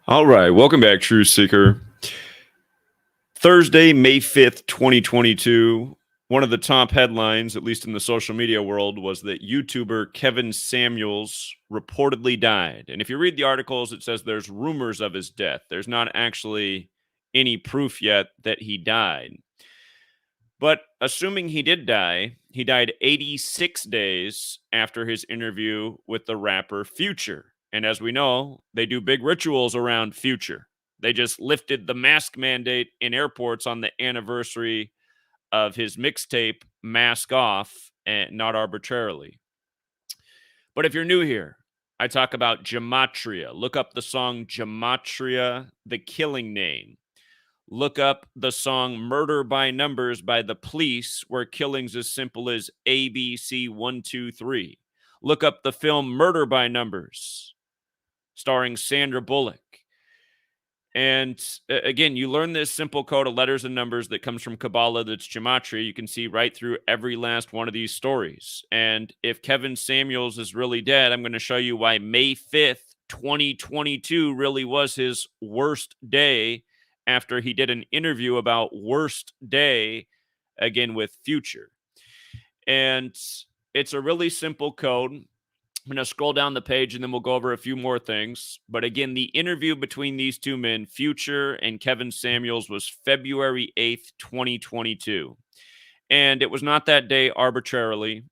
All right, welcome back, Truth Seeker. Thursday, May 5th, 2022. One of the top headlines, at least in the social media world, was that YouTuber Kevin Samuels reportedly died. And if you read the articles, it says there's rumors of his death. There's not actually any proof yet that he died. But assuming he did die, he died 86 days after his interview with the rapper Future. And as we know, they do big rituals around Future. They just lifted the mask mandate in airports on the anniversary of his mixtape, Mask Off, and not arbitrarily. But if you're new here, I talk about Gematria. Look up the song Gematria, the Killing Name. Look up the song Murder by Numbers by the Police, where killings as simple as ABC123. Look up the film Murder by Numbers, starring Sandra Bullock. And again, you learn this simple code of letters and numbers that comes from Kabbalah that's Gematria. You can see right through every last one of these stories. And if Kevin Samuels is really dead, I'm going to show you why May 5th, 2022 really was his worst day after he did an interview about worst day, again, with Future. And it's a really simple code. I'm going to scroll down the page and then we'll go over a few more things. But again, the interview between these two men, Future and Kevin Samuels, was February 8th, 2022. And it was not that day arbitrarily.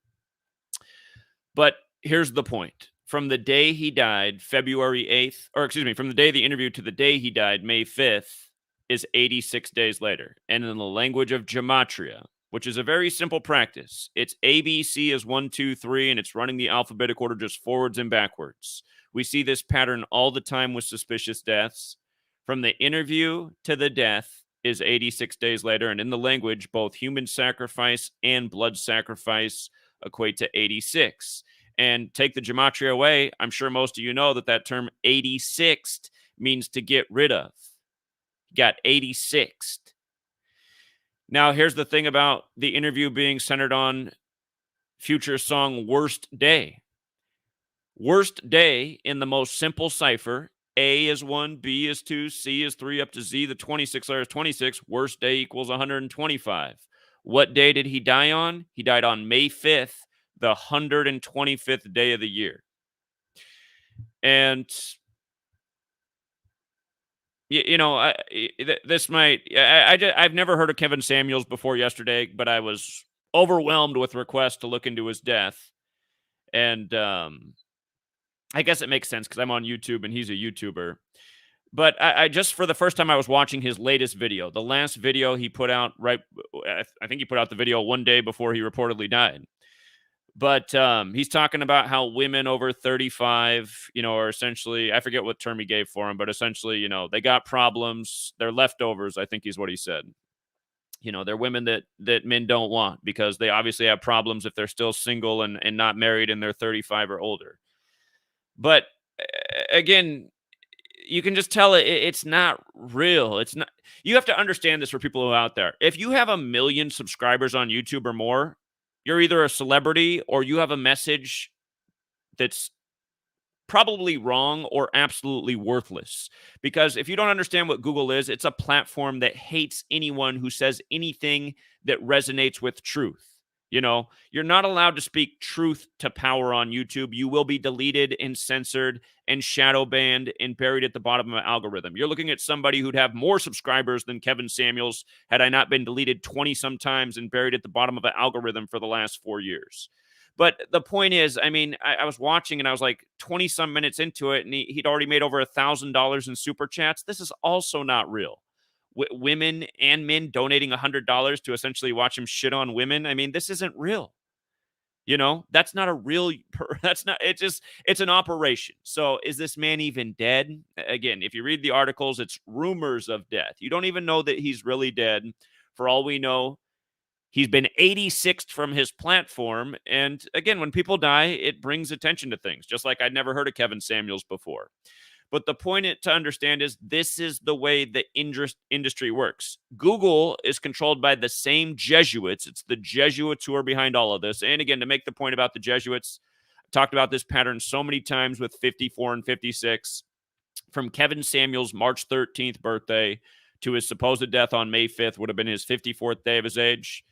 But here's the point. From the day he died, February 8th, from the day of the interview to the day he died, May 5th, is 86 days later. And in the language of Gematria, which is a very simple practice, it's ABC is 1, 2, 3, and it's running the alphabetic order just forwards and backwards. We see this pattern all the time with suspicious deaths. From the interview to the death is 86 days later. And in the language, both human sacrifice and blood sacrifice equate to 86. And take the Gematria away, I'm sure most of you know that term 86th means to get rid of. Got 86th. Now, here's the thing about the interview being centered on Future's song Worst Day. Worst day in the most simple cipher. A is 1, B is 2, C is 3, up to Z, the 26 letter is 26. Worst day equals 125. What day did he die on? He died on May 5th, the 125th day of the year. And I've never heard of Kevin Samuels before yesterday, but I was overwhelmed with requests to look into his death. And I guess it makes sense because I'm on YouTube and he's a YouTuber. But I just, for the first time, I was watching his latest video. The last video he put out I think he put out the video one day before he reportedly died. But he's talking about how women over 35, are essentially, I forget what term he gave for them, but essentially, they got problems. They're leftovers, I think is what he said. They're women that men don't want because they obviously have problems if they're still single and not married and they're 35 or older. But again, you can just tell it's not real. It's not. You have to understand this for people who are out there. If you have 1 million subscribers on YouTube or more, you're either a celebrity or you have a message that's probably wrong or absolutely worthless. Because if you don't understand what Google is, it's a platform that hates anyone who says anything that resonates with truth. You're not allowed to speak truth to power on YouTube. You will be deleted and censored and shadow banned and buried at the bottom of an algorithm. You're looking at somebody who'd have more subscribers than Kevin Samuels had I not been deleted 20 some times and buried at the bottom of an algorithm for the last 4 years. But the point is, I was watching and I was like 20 some minutes into it and he'd already made over $1,000 in super chats. This is also not real. Women and men donating $100 to essentially watch him shit on women. This isn't real. That's not a real, it's an operation. So is this man even dead? Again, if you read the articles, it's rumors of death. You don't even know that he's really dead. For all we know, he's been 86th from his platform. And again, when people die, it brings attention to things, just like I'd never heard of Kevin Samuels before. But the point to understand is this is the way the industry works. Google is controlled by the same Jesuits. It's the Jesuits who are behind all of this. And again, to make the point about the Jesuits, I talked about this pattern so many times with 54 and 56. from Kevin Samuel's March 13th birthday to his supposed death on May 5th would have been his 54th day of his age.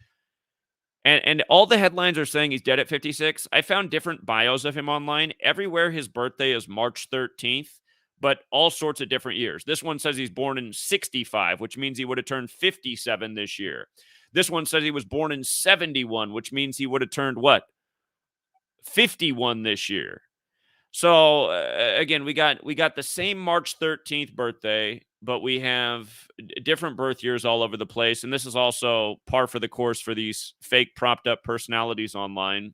And all the headlines are saying he's dead at 56. I found different bios of him online. Everywhere his birthday is March 13th, but all sorts of different years. This one says he's born in 65, which means he would have turned 57 this year. This one says he was born in 71, which means he would have turned what? 51 this year. So again, we got the same March 13th birthday, but we have different birth years all over the place. And this is also par for the course for these fake propped up personalities online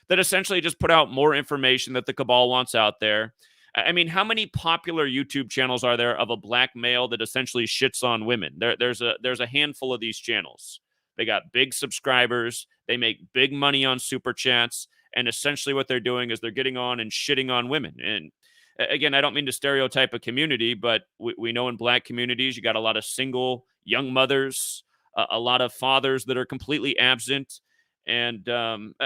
that essentially just put out more information that the cabal wants out there. I mean, how many popular YouTube channels are there of a black male that essentially shits on women? There's a handful of these channels. They got big subscribers. They make big money on super chats. And essentially what they're doing is they're getting on and shitting on women. And again, I don't mean to stereotype a community, but we know in black communities, you got a lot of single young mothers, a lot of fathers that are completely absent. And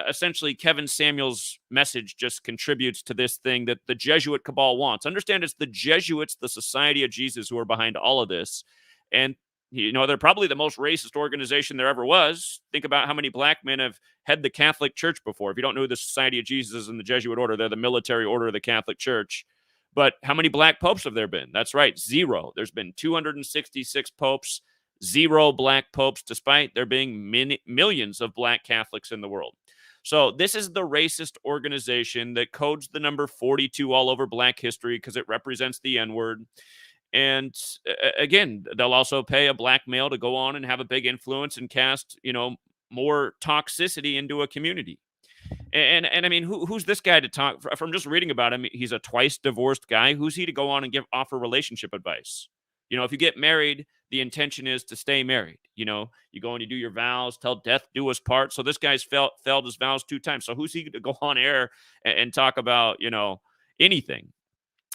essentially, Kevin Samuel's message just contributes to this thing that the Jesuit cabal wants. Understand, it's the Jesuits, the Society of Jesus, who are behind all of this. And they're probably the most racist organization there ever was. Think about how many black men have had the Catholic Church before. If you don't know who the Society of Jesus is and the Jesuit order, they're the military order of the Catholic Church. But how many black popes have there been? That's right, 0. There's been 266 popes, 0 black popes, despite there being millions of black Catholics in the world. So this is the racist organization that codes the number 42 all over black history because it represents the N-word. And again, they'll also pay a black male to go on and have a big influence and cast, more toxicity into a community. And I mean, who's this guy to talk from? Just reading about him, he's a twice divorced guy. Who's he to go on and offer relationship advice? If you get married, the intention is to stay married. You go and you do your vows, till death do us part. So this guy's failed his vows 2 times. So who's he to go on air and talk about, anything?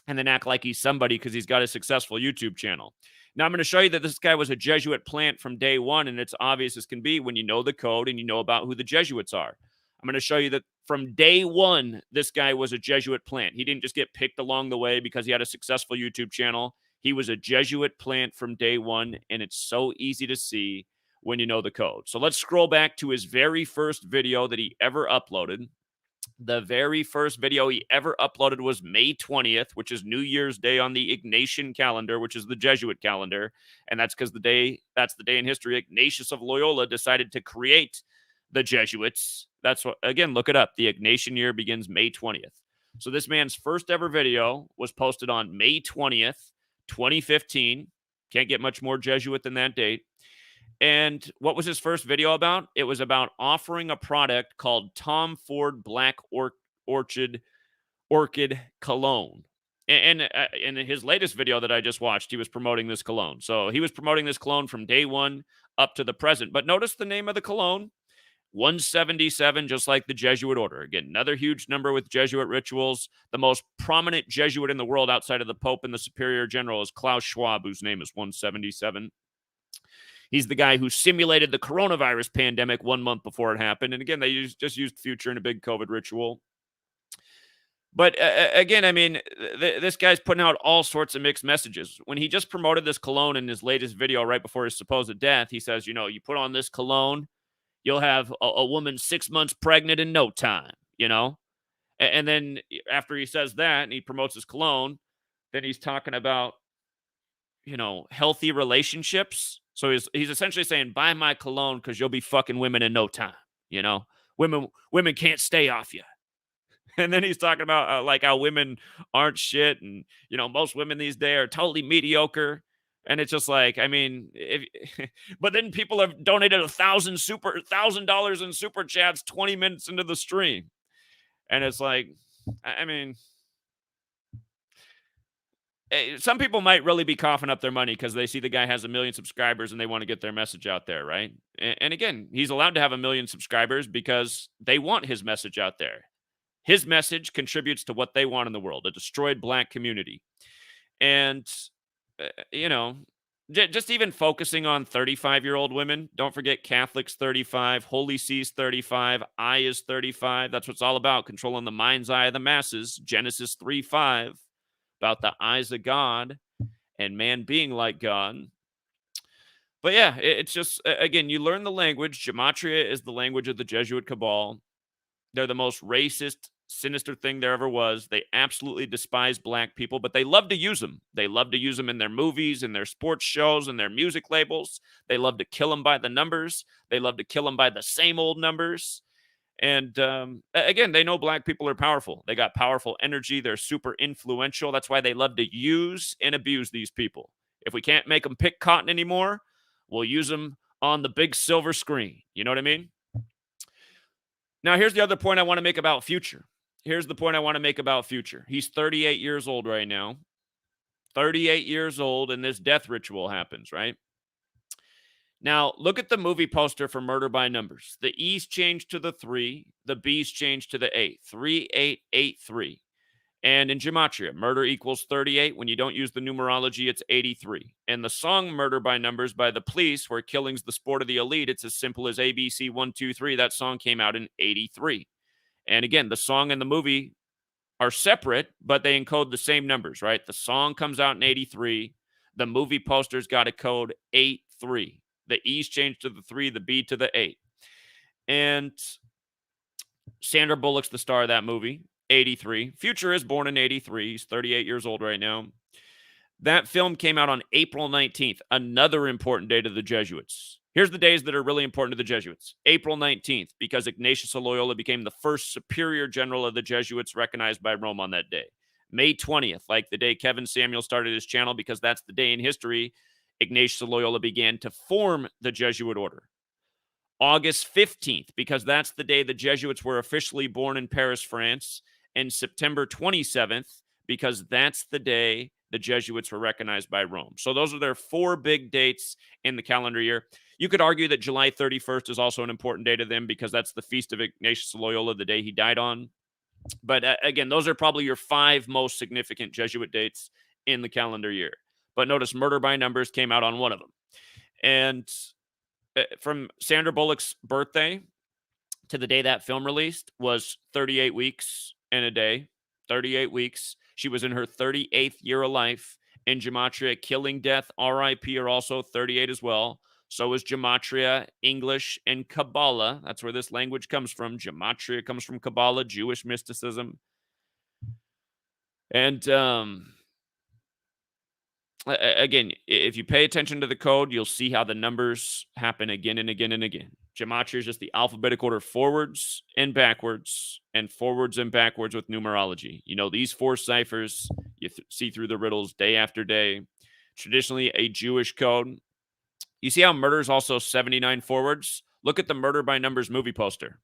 And then act like he's somebody because he's got a successful YouTube channel. Now, I'm going to show you that this guy was a Jesuit plant from day one, and it's obvious as can be when you know the code and you know about who the Jesuits are. I'm going to show you that from day one, this guy was a Jesuit plant. He didn't just get picked along the way because he had a successful YouTube channel. He was a Jesuit plant from day one, and it's so easy to see when you know the code. So let's scroll back to his very first video that he ever uploaded. The very first video he ever uploaded was May 20th, which is New Year's Day on the Ignatian calendar, which is the Jesuit calendar. And that's because that's the day in history Ignatius of Loyola decided to create the Jesuits. That's what, again, look it up. The Ignatian year begins May 20th. So this man's first ever video was posted on May 20th, 2015. Can't get much more Jesuit than that date. And what was his first video about? It was about offering a product called Tom Ford Black Orchid Cologne. And in his latest video that I just watched, he was promoting this cologne. So he was promoting this cologne from day one up to the present. But notice the name of the cologne, 177, just like the Jesuit order. Again, another huge number with Jesuit rituals. The most prominent Jesuit in the world outside of the Pope and the Superior General is Klaus Schwab, whose name is 177. He's the guy who simulated the coronavirus pandemic 1 month before it happened. And again, they just used future in a big COVID ritual. But again, I mean, this guy's putting out all sorts of mixed messages. When he just promoted this cologne in his latest video right before his supposed death, he says, you put on this cologne, you'll have a woman 6 months pregnant in no time, And then after he says that and he promotes his cologne, then he's talking about, healthy relationships. So he's essentially saying, buy my cologne because you'll be fucking women in no time. Women can't stay off you. And then he's talking about like how women aren't shit. And, most women these days are totally mediocre. And it's just like, I mean, but then people have donated $1,000 in super chats 20 minutes into the stream. And it's like, I mean, some people might really be coughing up their money because they see the guy has 1 million subscribers and they want to get their message out there, right? And again, he's allowed to have 1 million subscribers because they want his message out there. His message contributes to what they want in the world, a destroyed black community. And, just even focusing on 35-year-old women, don't forget Catholics 35, Holy See's 35, I is 35. That's what it's all about, controlling the mind's eye of the masses, Genesis 3:5. about the eyes of God and man being like God. But yeah, it's just, again, you learn the language. Gematria is the language of the Jesuit cabal. They're the most racist, sinister thing there ever was. They absolutely despise black people, but they love to use them. They love to use them in their movies, in their sports shows, and their music labels. They love to kill them by the numbers. They love to kill them by the same old numbers. And again, they know black people are powerful. They got powerful energy. They're super influential. That's why they love to use and abuse these people. If we can't make them pick cotton anymore, we'll use them on the big silver screen. You know what I mean? Now, here's the other point I want to make about Future. Here's the point I want to make about Future. He's 38 years old right now. 38 years old, and this death ritual happens, right? Now, look at the movie poster for Murder by Numbers. The E's changed to the 3, the B's changed to the 8. 3883. And in Gematria, murder equals 38. When you don't use the numerology, it's 83. And the song Murder by Numbers by the Police, where killing's the sport of the elite, it's as simple as ABC 123. That song came out in 83. And again, the song and the movie are separate, but they encode the same numbers, right? The song comes out in 83. The movie poster's got a code 83. The E's changed to the 3, the B to the 8. And Sandra Bullock's the star of that movie, 83. Future is born in 83. He's 38 years old right now. That film came out on April 19th, another important day to the Jesuits. Here's the days that are really important to the Jesuits. April 19th, because Ignatius of Loyola became the first superior general of the Jesuits recognized by Rome on that day. May 20th, like the day Kevin Samuel started his channel, because that's the day in history Ignatius of Loyola began to form the Jesuit order. August 15th, because that's the day the Jesuits were officially born in Paris, France. And September 27th, because that's the day the Jesuits were recognized by Rome. So those are their 4 big dates in the calendar year. You could argue that July 31st is also an important day to them because that's the feast of Ignatius of Loyola, the day he died on. But again, those are probably your 5 most significant Jesuit dates in the calendar year. But notice Murder by Numbers came out on one of them. And from Sandra Bullock's birthday to the day that film released was 38 weeks and a day. 38 weeks. She was in her 38th year of life. In Gematria, killing, death, RIP are also 38 as well. So is Gematria, English, and Kabbalah. That's where this language comes from. Gematria comes from Kabbalah, Jewish mysticism. And again, if you pay attention to the code, you'll see how the numbers happen again and again and again. Gematria is just the alphabetic order forwards and backwards with numerology. You know, these 4 ciphers, you see through the riddles day after day. Traditionally, a Jewish code. You see how murder is also 79 forwards? Look at the Murder by Numbers movie poster.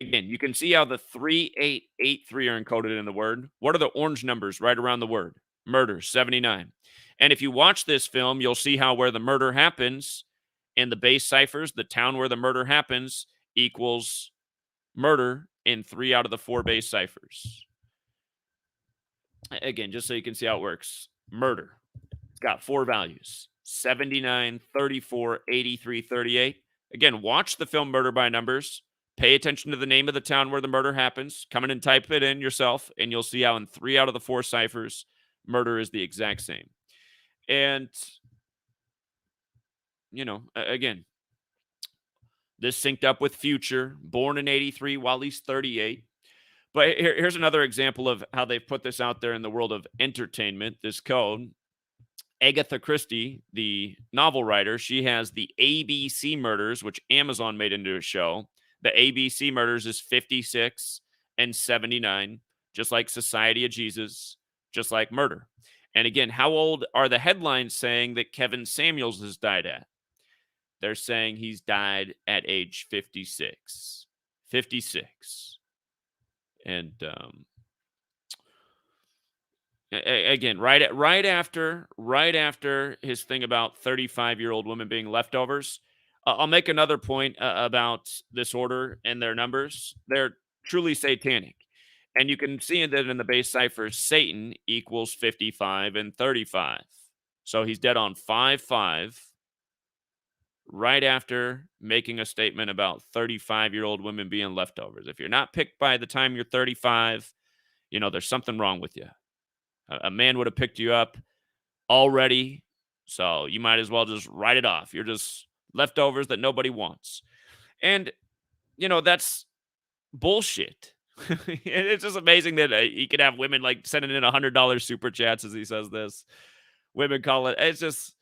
Again, you can see how the 3883 are encoded in the word. What are the orange numbers right around the word? Murder, 79. And if you watch this film, you'll see how where the murder happens in the base ciphers, the town where the murder happens equals murder in 3 out of the 4 base ciphers. Again, just so you can see how it works. Murder. It's got 4 values. 79, 34, 83, 38. Again, watch the film Murder by Numbers. Pay attention to the name of the town where the murder happens. Come in and type it in yourself, and you'll see how in 3 out of the 4 ciphers, murder is the exact same. And, you know, again, this synced up with Future, born in 83 while he's 38. But here's another example of how they've put this out there in the world of entertainment, this code. Agatha Christie, the novel writer, she has the ABC murders, which Amazon made into a show. The ABC murders is 56 and 79, just like Society of Jesus, just like murder. And again, how old are the headlines saying that Kevin Samuels has died at? They're saying he's died at age 56. 56. And again, right after his thing about 35-year-old women being leftovers, I'll make another point about this order and their numbers. They're truly satanic. And you can see that in the base cipher, Satan equals 55 and 35. So he's dead on 5-5 right after making a statement about 35-year-old women being leftovers. If you're not picked by the time you're 35, you know, there's something wrong with you. A man would have picked you up already, so you might as well just write it off. You're just leftovers that nobody wants. And, that's bullshit. It's just amazing that he could have women like sending in $100 super chats as he says this. Women call it. It's just.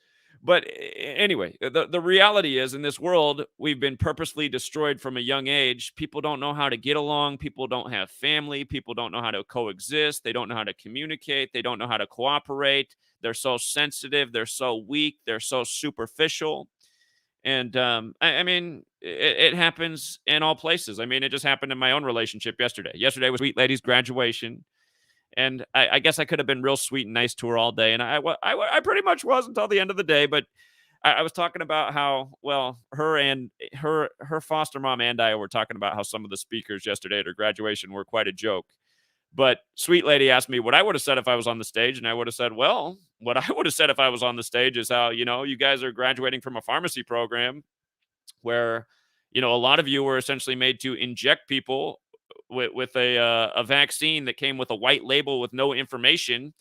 But anyway, the reality is in this world, we've been purposely destroyed from a young age. People don't know how to get along. People don't have family. People don't know how to coexist. They don't know how to communicate. They don't know how to cooperate. They're so sensitive. They're so weak. They're so superficial. And I mean, it happens in all places. I mean, it just happened in my own relationship yesterday. Yesterday was Sweet Lady's graduation. And I guess I could have been real sweet and nice to her all day. And I pretty much was until the end of the day. But I was talking about how, well, her foster mom and I were talking about how some of the speakers yesterday at her graduation were quite a joke. But Sweet Lady asked me what I would have said if I was on the stage. And I would have said, well, what I would have said if I was on the stage is how, you guys are graduating from a pharmacy program where, a lot of you were essentially made to inject people with a vaccine that came with a white label with no information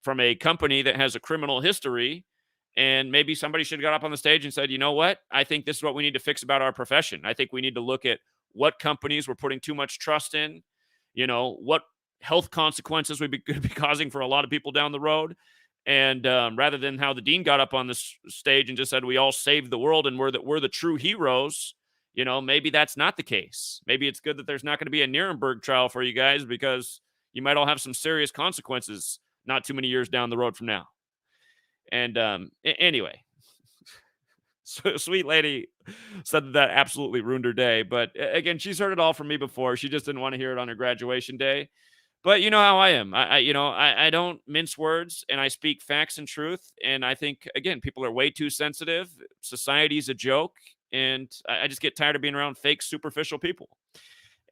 from a company that has a criminal history. And maybe somebody should have got up on the stage and said, you know what? I think this is what we need to fix about our profession. I think we need to look at what companies we're putting too much trust in, what health consequences we could be causing for a lot of people down the road. And rather than how the dean got up on this stage and just said, we all saved the world and we're the true heroes, maybe that's not the case. Maybe it's good that there's not going to be a Nuremberg trial for you guys because you might all have some serious consequences not too many years down the road from now. And anyway, so Sweet Lady said that absolutely ruined her day. But again, she's heard it all from me before. She just didn't want to hear it on her graduation day. But you know how I am. I don't mince words and I speak facts and truth. And I think, again, people are way too sensitive. Society's a joke. And I just get tired of being around fake, superficial people.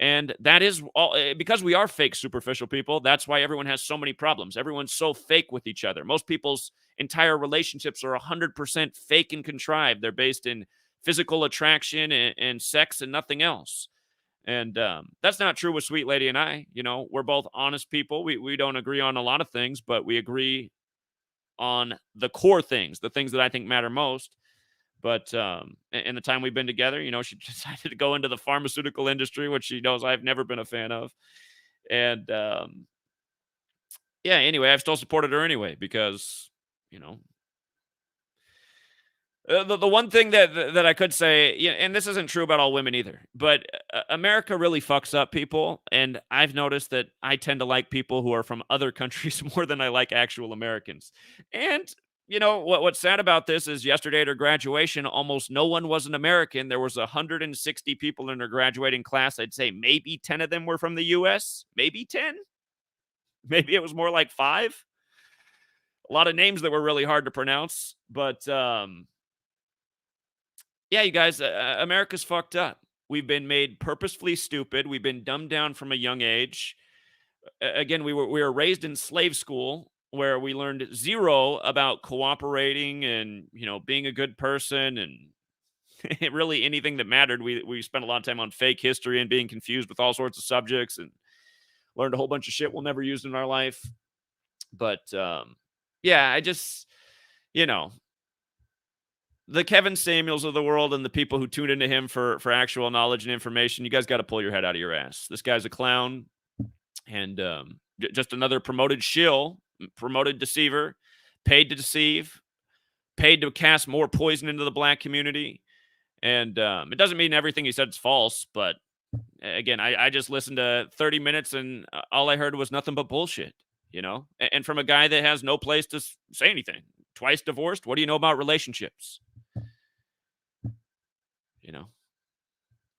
And that is all because we are fake, superficial people. That's why everyone has so many problems. Everyone's so fake with each other. Most people's entire relationships are 100% fake and contrived. They're based in physical attraction and sex and nothing else. And that's not true with Sweet Lady and I. We're both honest people. We don't agree on a lot of things, but we agree on the core things, the things that I think matter most. But in the time we've been together, she decided to go into the pharmaceutical industry, which she knows I've never been a fan of. And yeah, anyway, I've still supported her anyway because, the one thing that I could say, and this isn't true about all women either, but America really fucks up people. And I've noticed that I tend to like people who are from other countries more than I like actual Americans. And what's sad about this is yesterday at her graduation, almost no one was an American. There was 160 people in her graduating class. I'd say maybe 10 of them were from the U.S. Maybe 10. Maybe it was more like 5. A lot of names that were really hard to pronounce. But yeah, you guys, America's fucked up. We've been made purposefully stupid. We've been dumbed down from a young age. Again, we were raised in slave school where we learned zero about cooperating and, being a good person and really anything that mattered. We spent a lot of time on fake history and being confused with all sorts of subjects and learned a whole bunch of shit we'll never use in our life. But yeah, I just, the Kevin Samuels of the world and the people who tune into him for actual knowledge and information, you guys got to pull your head out of your ass. This guy's a clown and just another promoted shill, promoted deceiver, paid to deceive, paid to cast more poison into the black community. And it doesn't mean everything he said is false, but again, I just listened to 30 minutes and all I heard was nothing but bullshit, and from a guy that has no place to say anything. Twice divorced. What do you know about relationships?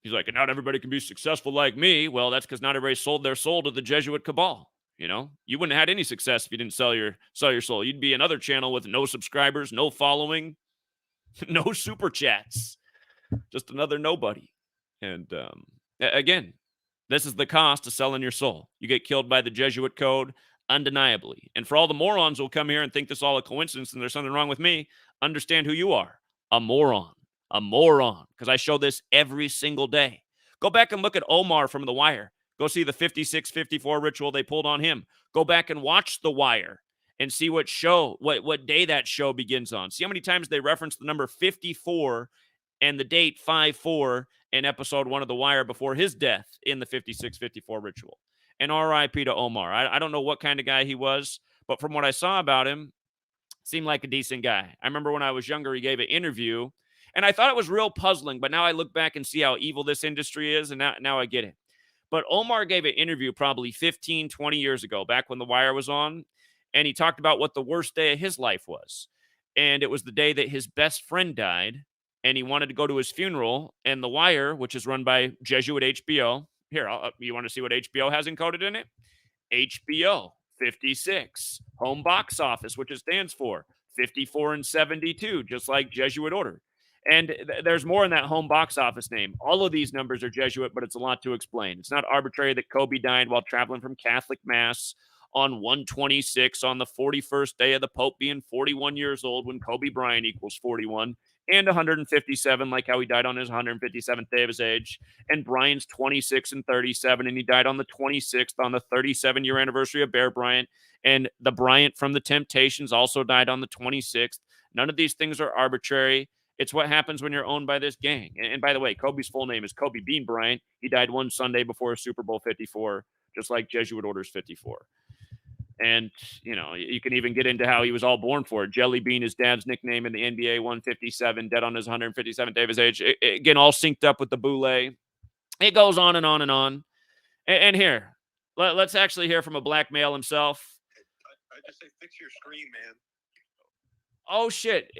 He's like, not everybody can be successful like me. Well, that's because not everybody sold their soul to the Jesuit cabal. You wouldn't have had any success if you didn't sell your soul. You'd be another channel with no subscribers, no following, no super chats, just another nobody. And again, this is the cost of selling your soul. You get killed by the Jesuit code, undeniably. And for all the morons who'll come here and think this is all a coincidence and there's something wrong with me, understand who you are. A moron. A moron. Because I show this every single day. Go back and look at Omar from The Wire. Go see the 56-54 ritual they pulled on him. Go back and watch The Wire. and see what day that show begins on. See how many times they reference the number 54 and the date 5/4 in episode 1 of The Wire before his death in the 56-54 ritual. And RIP to Omar. I don't know what kind of guy he was, but from what I saw about him, seemed like a decent guy. I remember when I was younger, he gave an interview, and I thought it was real puzzling, but now I look back and see how evil this industry is, and now I get it. But Omar gave an interview probably 15, 20 years ago, back when The Wire was on, and he talked about what the worst day of his life was. And it was the day that his best friend died, and he wanted to go to his funeral, and The Wire, which is run by Jesuit HBO. Here, you want to see what HBO has encoded in it? HBO 56, home box office, which it stands for 54 and 72, just like Jesuit order. And there's more in that home box office name. All of these numbers are Jesuit, but it's a lot to explain. It's not arbitrary that Kobe died while traveling from Catholic Mass on 126 on the 41st day of the Pope being 41 years old when Kobe Bryant equals 41 and 157, like how he died on his 157th day of his age. And Bryant's 26 and 37, and he died on the 26th on the 37-year anniversary of Bear Bryant. And the Bryant from the Temptations also died on the 26th. None of these things are arbitrary. It's what happens when you're owned by this gang. And by the way, Kobe's full name is Kobe Bean Bryant. He died one Sunday before Super Bowl 54, just like Jesuit Orders 54. And, you can even get into how he was all born for it. Jelly Bean, his dad's nickname in the NBA, 157, dead on his 157th day of his age. Again, all synced up with the boule. It goes on and on and on. And here, let's actually hear from a black male himself. I just say fix your screen, man. Oh, shit.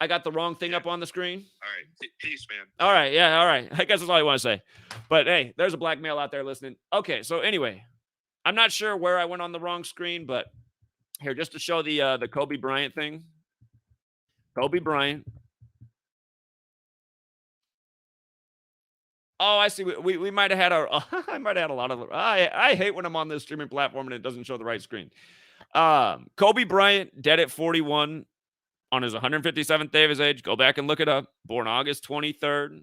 I got the wrong thing up on the screen? All right. Peace, man. All right. Yeah, all right. I guess that's all I want to say. But, hey, there's a black male out there listening. Okay, so anyway, I'm not sure where I went on the wrong screen, but here, just to show the Kobe Bryant thing. Kobe Bryant. Oh, I see. We might have had I might have had a lot of. I hate when I'm on this streaming platform and it doesn't show the right screen. Kobe Bryant, dead at 41 on his 157th day of his age. Go back and look it up. Born August 23rd.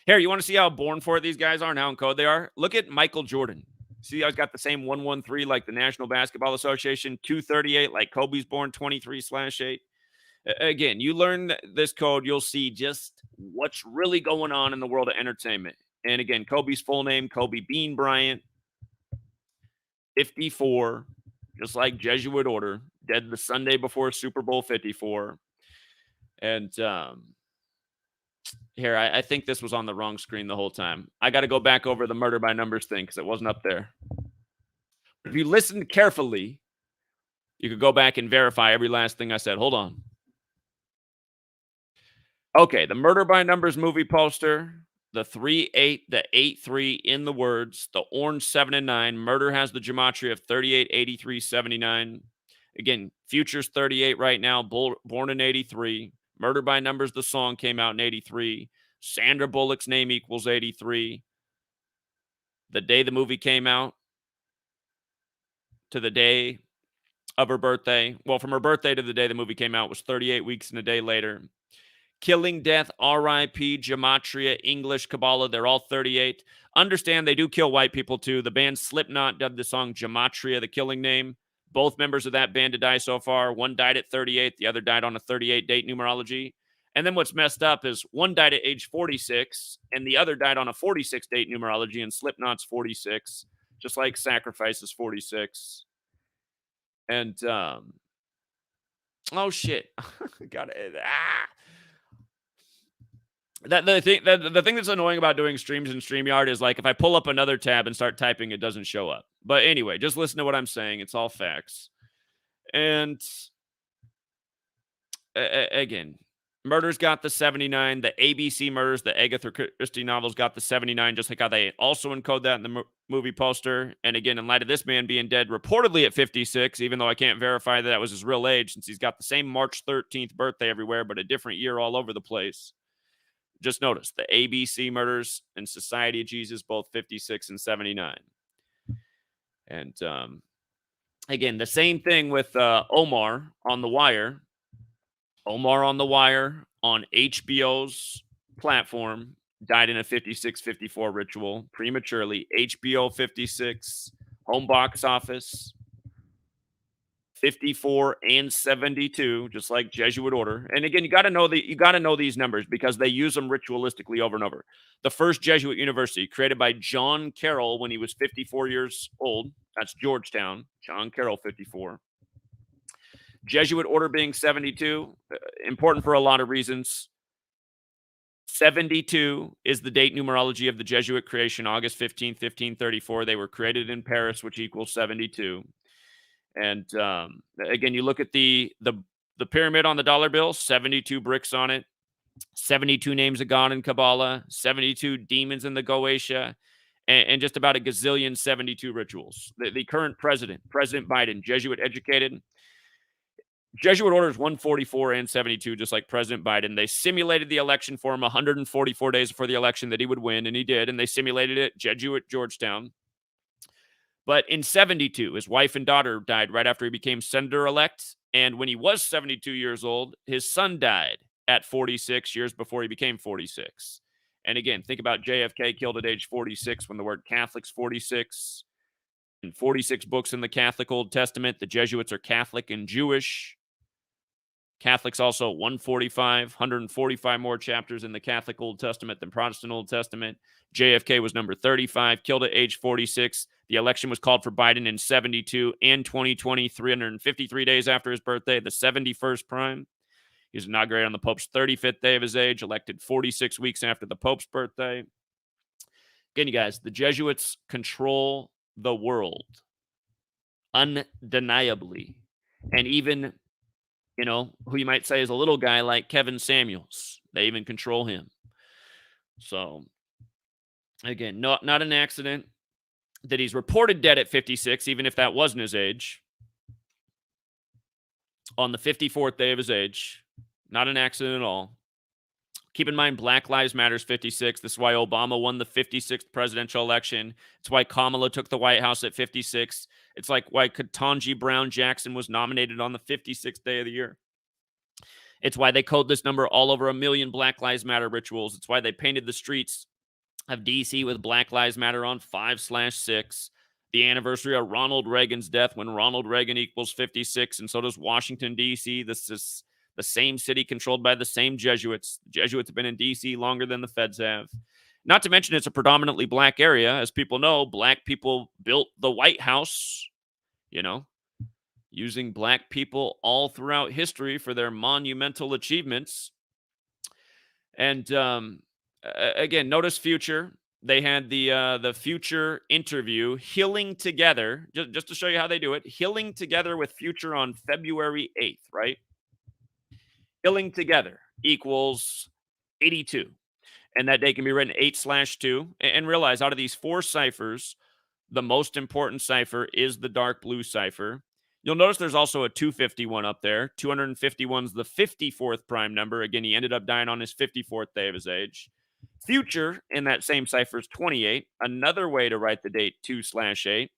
Here, you want to see how born for it these guys are and how in code they are? Look at Michael Jordan. See how he's got the same 113 like the National Basketball Association, 238 like Kobe's born 23/8. Again, you learn this code, you'll see just what's really going on in the world of entertainment. And again, Kobe's full name, Kobe Bean Bryant, 54, just like Jesuit order, dead the Sunday before Super Bowl 54. And here, I think this was on the wrong screen the whole time. I got to go back over the murder by numbers thing because it wasn't up there. If you listened carefully, you could go back and verify every last thing I said. Hold on. Okay, the murder by numbers movie poster, the 3-8, the 8-3 in the words, the orange 7 and 9. Murder has the gematria of 38, 83, 79. Again, Future's 38 right now, born in 83. Murder by Numbers, the song, came out in 83. Sandra Bullock's name equals 83. The day the movie came out to the day of her birthday. Well, from her birthday to the day the movie came out was 38 weeks and a day later. Killing Death, R.I.P., Gematria, English, Kabbalah, they're all 38. Understand they do kill white people too. The band Slipknot dubbed the song Gematria, the killing name. Both members of that band to die so far. One died at 38. The other died on a 38 date numerology. And then what's messed up is one died at age 46, and the other died on a 46 date numerology, and Slipknot's 46, just like Sacrifice is 46. And, oh, shit. Got it. The thing that's annoying about doing streams in StreamYard is like if I pull up another tab and start typing, it doesn't show up. But anyway, just listen to what I'm saying. It's all facts. And again, Murder's got the 79. The ABC Murders, the Agatha Christie novels got the 79, just like how they also encode that in the movie poster. And again, in light of this man being dead reportedly at 56, even though I can't verify that was his real age since he's got the same March 13th birthday everywhere, but a different year all over the place. Just notice the ABC Murders and Society of Jesus, both 56 and 79. And again, the same thing with Omar on The Wire. Omar on The Wire on HBO's platform died in a 56-54 ritual prematurely. HBO 56, home box office. 54 and 72, just like Jesuit order. And again, you got to know these numbers because they use them ritualistically over and over. The first Jesuit university created by John Carroll when he was 54 years old. That's Georgetown. John Carroll, 54. Jesuit order being 72, important for a lot of reasons. 72 is the date numerology of the Jesuit creation, August 15th, 1534. They were created in Paris, which equals 72. And again, you look at the pyramid on the dollar bill, 72 bricks on it, 72 names of God in Kabbalah, 72 demons in the Goetia, and just about a gazillion 72 rituals. The current president, President Biden, Jesuit educated. Jesuit orders 144 and 72, just like President Biden. They simulated the election for him 144 days before the election that he would win, and he did. And they simulated it, Jesuit Georgetown. But in 72, his wife and daughter died right after he became senator-elect. And when he was 72 years old, his son died at 46 years before he became 46. And again, think about JFK killed at age 46 when the word Catholic's 46. And 46 books in the Catholic Old Testament. The Jesuits are Catholic and Jewish. Catholics also 145 more chapters in the Catholic Old Testament than Protestant Old Testament. JFK was number 35, killed at age 46. The election was called for Biden in 72 and 2020, 353 days after his birthday, the 71st prime. He was inaugurated on the Pope's 35th day of his age, elected 46 weeks after the Pope's birthday. Again, you guys, the Jesuits control the world undeniably. And even who you might say is a little guy like Kevin Samuels. They even control him. So, again, not an accident that he's reported dead at 56, even if that wasn't his age. On the 54th day of his age. Not an accident at all. Keep in mind, Black Lives Matter's 56. This is why Obama won the 56th presidential election. It's why Kamala took the White House at 56. It's like why Ketanji Brown Jackson was nominated on the 56th day of the year. It's why they code this number all over 1 million Black Lives Matter rituals. It's why they painted the streets of D.C. with Black Lives Matter on 5/6. The anniversary of Ronald Reagan's death when Ronald Reagan equals 56, and so does Washington, D.C. This is the same city controlled by the same Jesuits. The Jesuits have been in D.C. longer than the feds have. Not to mention it's a predominantly black area. As people know, black people built the White House, using black people all throughout history for their monumental achievements. And again, notice Future. They had the Future interview, Healing Together, just to show you how they do it. Healing Together with Future on February 8th, right? Healing Together equals 82. And that day can be written 8/2. And realize out of these 4 ciphers, the most important cipher is the dark blue cipher. You'll notice there's also a 251 up there. 251 is the 54th prime number. Again, he ended up dying on his 54th day of his age. Future in that same cipher is 28. Another way to write the date 2/8.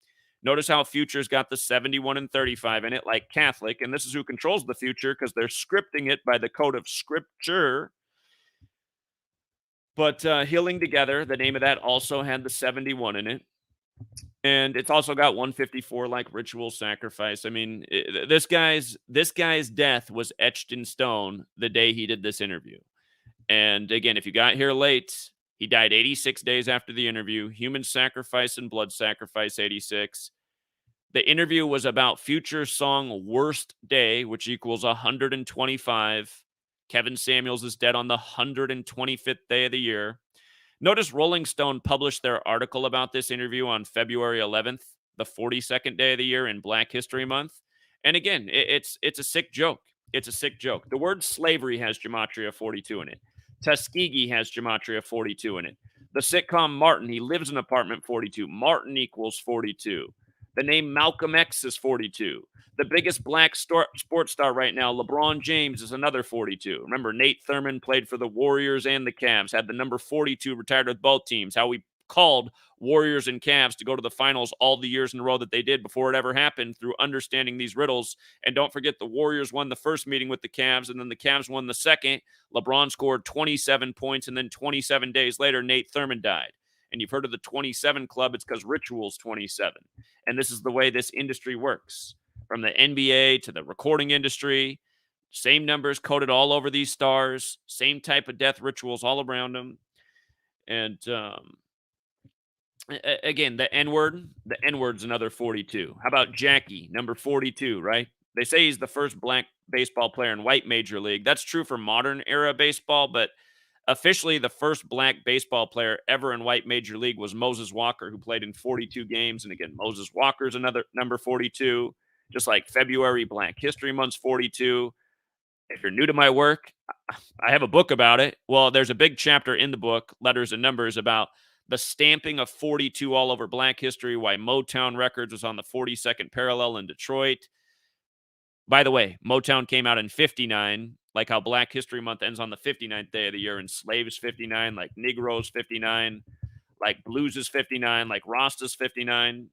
Notice how Future's got the 71 and 35 in it, like Catholic. And this is who controls the future because they're scripting it by the code of scripture. But Healing Together, the name of that also had the 71 in it. And it's also got 154 like ritual sacrifice. I mean, this guy's death was etched in stone the day he did this interview. And again, if you got here late, he died 86 days after the interview. Human sacrifice and blood sacrifice, 86. The interview was about Future's song Worst Day, which equals 125. Kevin Samuels is dead on the 125th day of the year. Notice Rolling Stone published their article about this interview on February 11th, the 42nd day of the year in Black History Month. And again, it's a sick joke. It's a sick joke. The word slavery has Gematria 42 in it. Tuskegee has Gematria 42 in it. The sitcom Martin, he lives in apartment 42. Martin equals 42. The name Malcolm X is 42. The biggest black sports star right now, LeBron James, is another 42. Remember, Nate Thurmond played for the Warriors and the Cavs, had the number 42 retired with both teams. How we called Warriors and Cavs to go to the finals all the years in a row that they did before it ever happened through understanding these riddles. And don't forget, the Warriors won the first meeting with the Cavs, and then the Cavs won the second. LeBron scored 27 points, and then 27 days later, Nate Thurmond died. And you've heard of the 27 Club. It's because Ritual's 27. And this is the way this industry works. from the NBA to the recording industry. Same numbers coded all over these stars, same type of death rituals all around them. And again, the N word's another 42. How about Jackie, number 42, right? They say he's the first black baseball player in white major league. That's true for modern era baseball, but officially the first black baseball player ever in white major league was Moses Walker, who played in 42 games. And again, Moses Walker's another number 42, just like February Black History Month's 42. If you're new to my work, I have a book about it. Well, there's a big chapter in the book, Letters and Numbers, about the stamping of 42 all over black history, why Motown Records was on the 42nd parallel in Detroit. By the way, Motown came out in 59, like how Black History Month ends on the 59th day of the year, and Slaves 59, like Negroes 59, like Blues is 59, like Rasta's 59.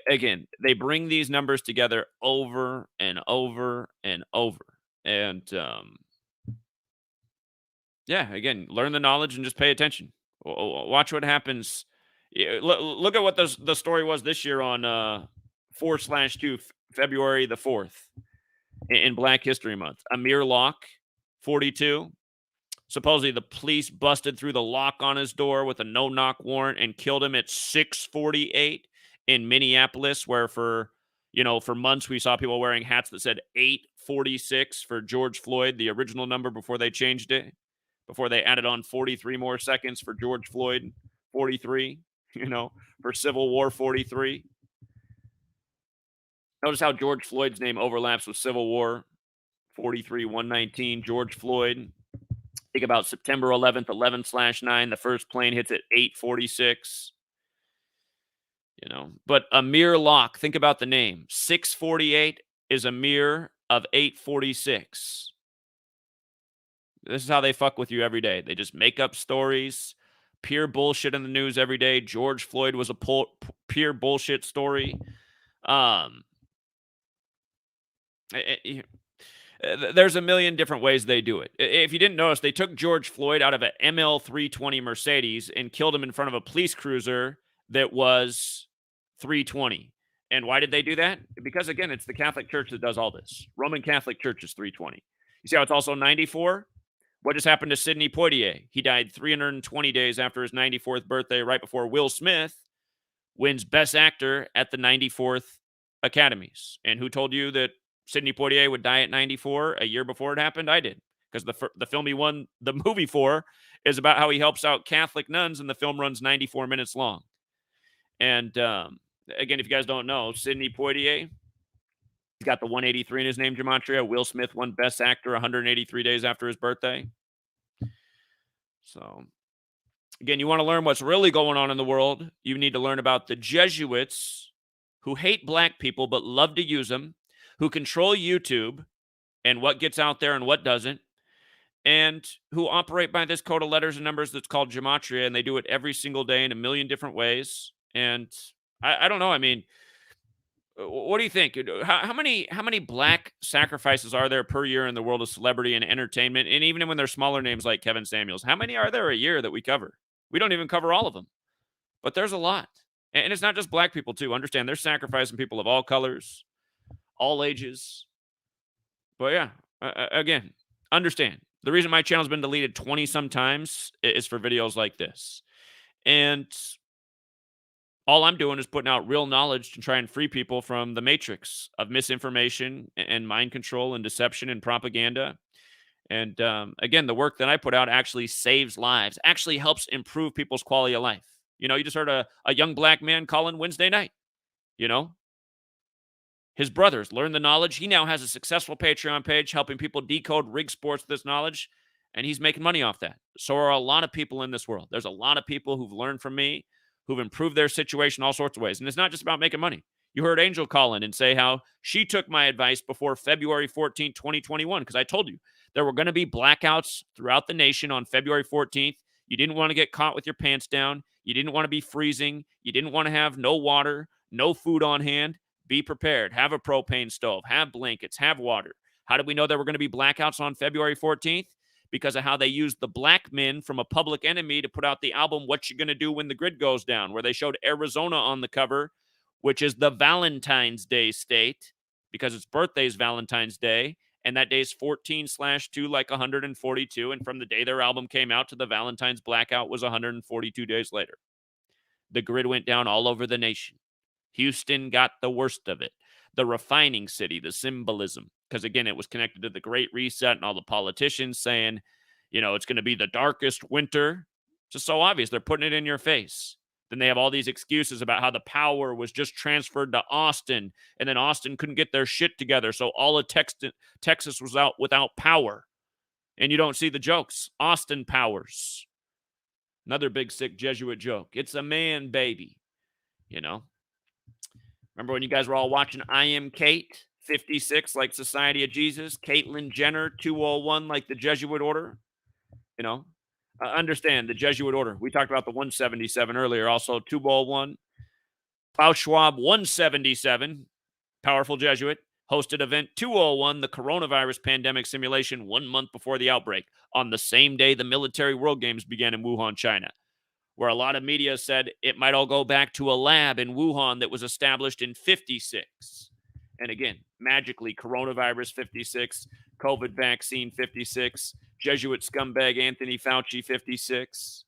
Again, they bring these numbers together over and over and over. And yeah, again, learn the knowledge and just pay attention. Watch what happens. Look at what the story was this year on 4/2, February the 4th, in Black History Month. Amir Locke, 42. Supposedly the police busted through the lock on his door with a no-knock warrant and killed him at 6:48 in Minneapolis, where for months we saw people wearing hats that said 8:46 for George Floyd, the original number before they changed it, before they added on 43 more seconds for George Floyd, 43, for Civil War 43. Notice how George Floyd's name overlaps with Civil War 43, 119, George Floyd. Think about September 11th, 11/9. The first plane hits at 8:46. But Amir Locke, think about the name. 648 is a mirror of 846. This is how they fuck with you every day. They just make up stories, pure bullshit in the news every day. George Floyd was a pure bullshit story. There's a million different ways they do it. If you didn't notice, they took George Floyd out of an ML 320 Mercedes and killed him in front of a police cruiser that was 320. And why did they do that? Because, again, it's the Catholic Church that does all this. Roman Catholic Church is 320. You see how it's also 94? What just happened to Sidney Poitier? He died 320 days after his 94th birthday, right before Will Smith wins Best Actor at the 94th Academies. And who told you that Sidney Poitier would die at 94 a year before it happened? I did. Because the film he won the movie for is about how he helps out Catholic nuns, and the film runs 94 minutes long. And again, if you guys don't know, Sidney Poitier, he's got the 183 in his name, Gematria. Will Smith won Best Actor 183 days after his birthday. So, again, you want to learn what's really going on in the world, you need to learn about the Jesuits, who hate black people but love to use them, who control YouTube and what gets out there and what doesn't, and who operate by this code of letters and numbers that's called Gematria, and they do it every single day in a million different ways. And I don't know. I mean, what do you think? How many black sacrifices are there per year in the world of celebrity and entertainment? And even when they're smaller names like Kevin Samuels, how many are there a year that we cover? We don't even cover all of them, but there's a lot. And it's not just black people too. Understand, they're sacrificing people of all colors, all ages. But yeah, again, understand. The reason my channel's been deleted 20 some times is for videos like this. And all I'm doing is putting out real knowledge to try and free people from the matrix of misinformation and mind control and deception and propaganda. And again, the work that I put out actually saves lives, actually helps improve people's quality of life. You just heard a young black man calling Wednesday night. His brothers learned the knowledge. He now has a successful Patreon page helping people decode rig sports with this knowledge, and he's making money off that. So are a lot of people in this world. There's a lot of people who've learned from me, who've improved their situation all sorts of ways. And it's not just about making money. You heard Angel call in and say how she took my advice before February 14th, 2021, because I told you there were going to be blackouts throughout the nation on February 14th. You didn't want to get caught with your pants down. You didn't want to be freezing. You didn't want to have no water, no food on hand. Be prepared. Have a propane stove. Have blankets. Have water. How did we know there were going to be blackouts on February 14th? Because of how they used the black men from a Public Enemy to put out the album What You Gonna Do When the Grid Goes Down, where they showed Arizona on the cover which is the Valentine's Day state, because its birthday is Valentine's Day, and that day is 14/2, like 142. And from the day their album came out to the Valentine's blackout was 142 days later. The grid went down all over the nation. Houston got the worst of it. The refining city, the symbolism, because again, it was connected to the Great Reset and all the politicians saying, it's going to be the darkest winter. Just so obvious. They're putting it in your face. Then they have all these excuses about how the power was just transferred to Austin, and then Austin couldn't get their shit together, so all of Texas was out without power. And you don't see the jokes. Austin powers. Another big sick Jesuit joke. It's a man baby, Remember when you guys were all watching I Am Kate, 56 like Society of Jesus, Caitlyn Jenner, 201 like the Jesuit order? Understand the Jesuit order. We talked about the 177 earlier, also 201. Klaus Schwab, 177, powerful Jesuit, hosted event 201, the coronavirus pandemic simulation 1 month before the outbreak, on the same day the military World Games began in Wuhan, China, where a lot of media said it might all go back to a lab in Wuhan that was established in 56. And again, magically, coronavirus 56, COVID vaccine 56, Jesuit scumbag Anthony Fauci 56.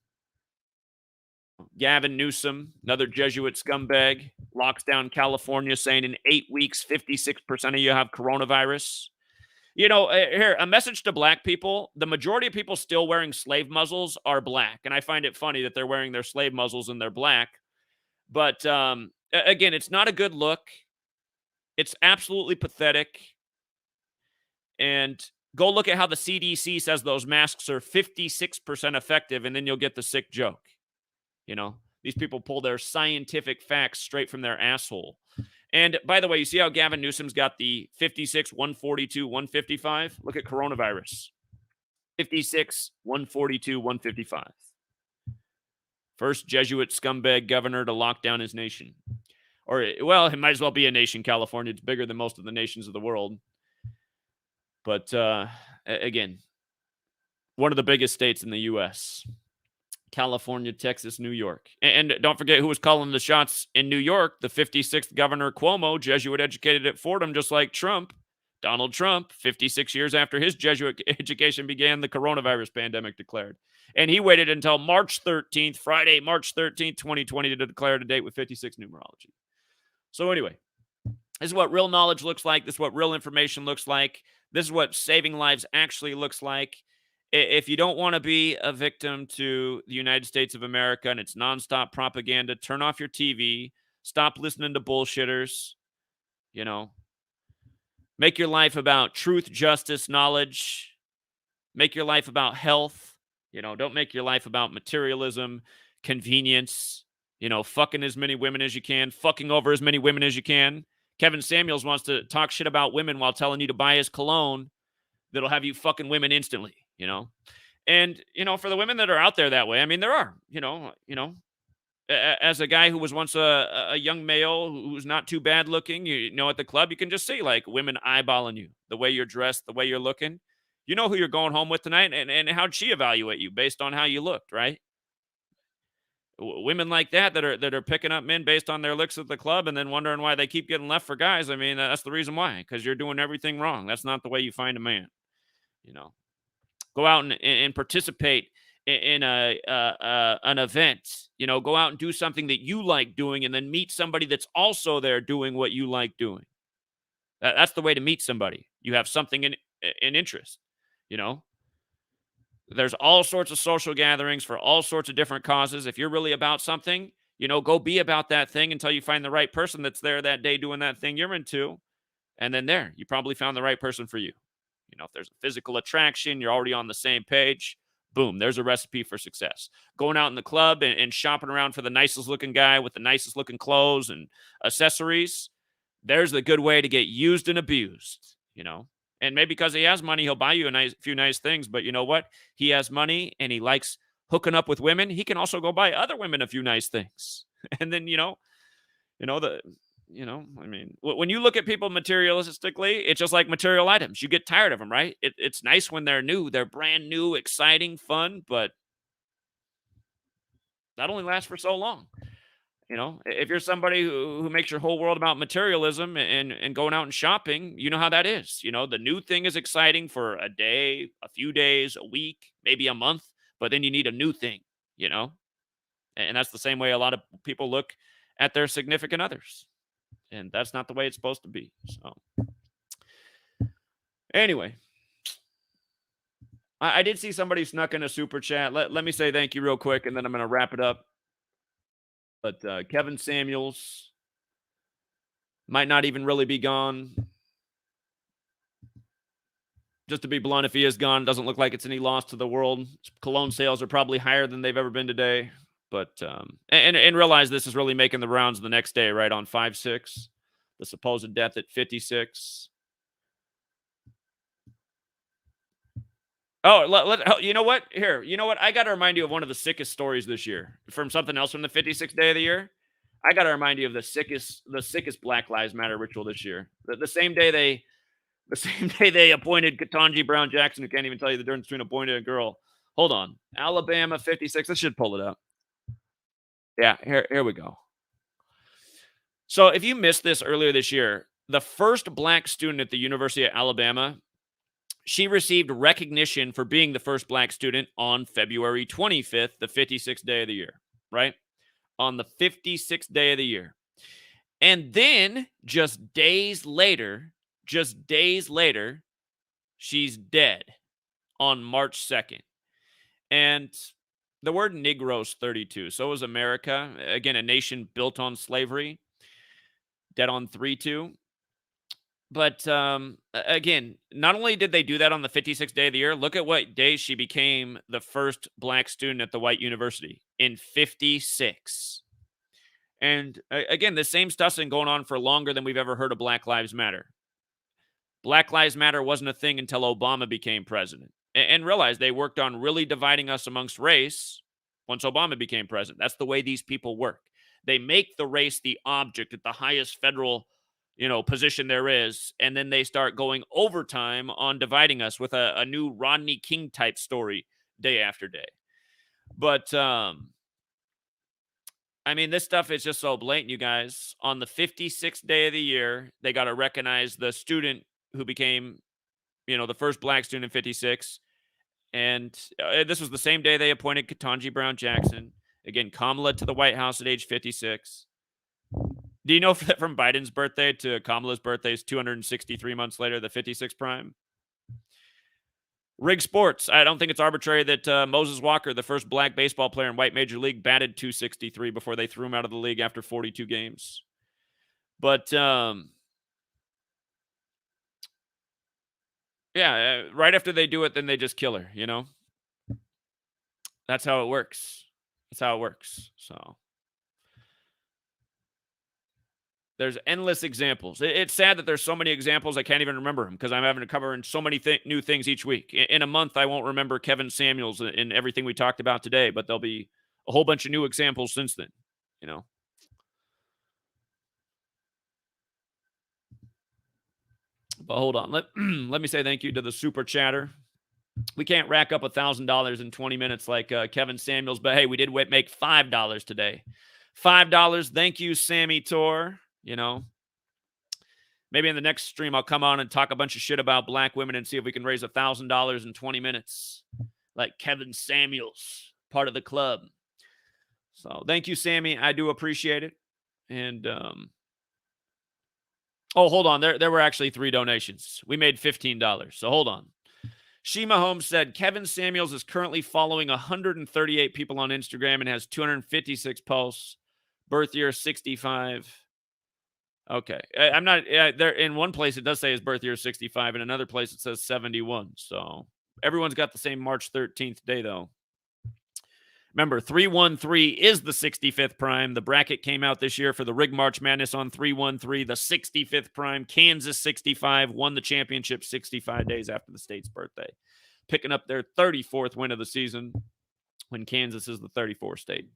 Gavin Newsom, another Jesuit scumbag, locks down California saying in 8 weeks, 56% of you have coronavirus. Here, a message to black people. The majority of people still wearing slave muzzles are black. And I find it funny that they're wearing their slave muzzles and they're black. But again, it's not a good look. It's absolutely pathetic. And go look at how the CDC says those masks are 56% effective, and then you'll get the sick joke. These people pull their scientific facts straight from their asshole. And by the way, you see how Gavin Newsom's got the 56, 142, 155? Look at coronavirus. 56, 142, 155. First Jesuit scumbag governor to lock down his nation. Or, well, it might as well be a nation, California. It's bigger than most of the nations of the world. But, again, one of the biggest states in the U.S., California, Texas, New York. And don't forget who was calling the shots in New York, the 56th governor Cuomo, Jesuit educated at Fordham, just like Trump. Donald Trump, 56 years after his Jesuit education began, the coronavirus pandemic declared. And he waited until March 13th, Friday, March 13th, 2020, to declare a date with 56 numerology. So anyway, this is what real knowledge looks like. This is what real information looks like. This is what saving lives actually looks like. If you don't want to be a victim to the United States of America and its nonstop propaganda, turn off your TV. Stop listening to bullshitters. Make your life about truth, justice, knowledge. Make your life about health. Don't make your life about materialism, convenience. Fucking as many women as you can. Fucking over as many women as you can. Kevin Samuels wants to talk shit about women while telling you to buy his cologne that'll have you fucking women instantly. And, for the women that are out there that way, I mean, there are, as a guy who was once a young male who's not too bad looking, at the club, you can just see like women eyeballing you, the way you're dressed, the way you're looking. You know who you're going home with tonight, and how'd she evaluate you based on how you looked, right? Women like that are picking up men based on their looks at the club and then wondering why they keep getting left for guys. I mean, that's the reason why, because you're doing everything wrong. That's not the way you find a man. Go out and participate in an event. Go out and do something that you like doing, and then meet somebody that's also there doing what you like doing. That's the way to meet somebody. You have something in interest. There's all sorts of social gatherings for all sorts of different causes. If you're really about something, go be about that thing until you find the right person that's there that day doing that thing you're into. And then you probably found the right person for you. If there's a physical attraction, you're already on the same page. Boom, there's a recipe for success. Going out in the club and shopping around for the nicest looking guy with the nicest looking clothes and accessories, there's the good way to get used and abused, And maybe because he has money, he'll buy you a few nice things. But you know what? He has money and he likes hooking up with women. He can also go buy other women a few nice things. And then, when you look at people materialistically, it's just like material items. You get tired of them, right? It's nice when they're new. They're brand new, exciting, fun, but that only lasts for so long. You know, if you're somebody who makes your whole world about materialism and going out and shopping, you know how that is. You know, the new thing is exciting for a day, a few days, a week, maybe a month, but then you need a new thing, you know? And that's the same way a lot of people look at their significant others. And that's not the way it's supposed to be. So, anyway, I did see somebody snuck in a super chat. Let me say thank you real quick, and then I'm going to wrap it up. But Kevin Samuels might not even really be gone. Just to be blunt, if he is gone, it doesn't look like it's any loss to the world. Cologne sales are probably higher than they've ever been today. But and realize this is really making the rounds the next day, right? On 5/6, the supposed death at 56. Oh, you know what? Here, you know what? I got to remind you of one of the sickest stories this year from something else from the 56th day of the year. I got to remind you of the sickest Black Lives Matter ritual this year. The same day they appointed Ketanji Brown Jackson, who can't even tell you the difference between a boy and a girl. Hold on, Alabama 56. I should pull it up. Yeah, here we go. So if you missed this earlier this year, the first Black student at the University of Alabama, she received recognition for being the first Black student on February 25th, the 56th day of the year, right? On the 56th day of the year. And then just days later, she's dead on March 2nd. And the word Negro's 32. So is America. Again, a nation built on slavery. Dead on 3-2. But again, not only did they do that on the 56th day of the year, look at what day she became the first Black student at the white university in 56. And again, the same stuff's been going on for longer than we've ever heard of Black Lives Matter. Black Lives Matter wasn't a thing until Obama became president. And realize they worked on really dividing us amongst race once Obama became president. That's the way these people work. They make the race the object at the highest federal position there is, and then they start going overtime on dividing us with a new Rodney King type story day after day. But I mean, this stuff is just so blatant, you guys. On the 56th day of the year, they got to recognize the student who became, the first Black student in 56. And this was the same day they appointed Ketanji Brown Jackson. Again, Kamala to the White House at age 56. Do you know that from Biden's birthday to Kamala's birthday is 263 months later, the 56 prime? Rig Sports. I don't think it's arbitrary that Moses Walker, the first Black baseball player in white major league, batted 263 before they threw him out of the league after 42 games. But, yeah, right after they do it, then they just kill her, That's how it works. So there's endless examples. It's sad that there's so many examples. I can't even remember them because I'm having to cover in so many new things each week. In a month, I won't remember Kevin Samuels and everything we talked about today, but there'll be a whole bunch of new examples since then, But hold on. Let me say thank you to the super chatter. We can't rack up $1,000 in 20 minutes like Kevin Samuels, but hey, we did make $5 today. $5. Thank you, Sammy Tor. Maybe in the next stream, I'll come on and talk a bunch of shit about Black women and see if we can raise $1,000 in 20 minutes. Like Kevin Samuels, part of the club. So thank you, Sammy. I do appreciate it. And, oh, hold on. There were actually 3 donations. We made $15. So hold on. Shima Holmes said, Kevin Samuels is currently following 138 people on Instagram and has 256 posts. Birth year 65. Okay. I'm not there. In one place, it does say his birth year is 65. In another place, it says 71. So everyone's got the same March 13th day, though. Remember, 313 is the 65th prime. The bracket came out this year for the Rig March Madness on 313, the 65th prime. Kansas 65 won the championship 65 days after the state's birthday, picking up their 34th win of the season when Kansas is the 34th state.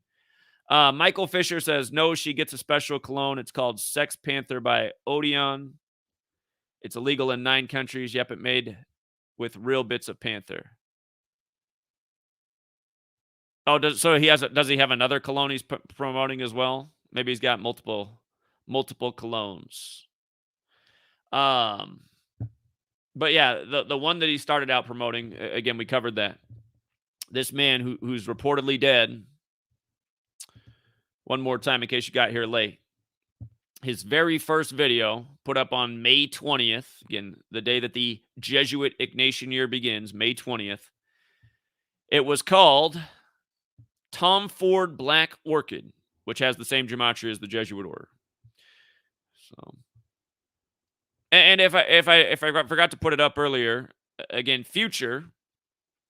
Michael Fisher says, no, she gets a special cologne. It's called Sex Panther by Odeon. It's illegal in 9 countries. Yep, it made with real bits of panther. Oh, does he have another cologne he's promoting as well? Maybe he's got multiple colognes. Um, but yeah, the one that he started out promoting, again, we covered that. This man who's reportedly dead. One more time in case you got here late. His very first video put up on May 20th, again, the day that the Jesuit Ignatian year begins, May 20th. It was called Tom Ford Black Orchid, which has the same gematria as the Jesuit order. So, and if I forgot to put it up earlier, again, Future,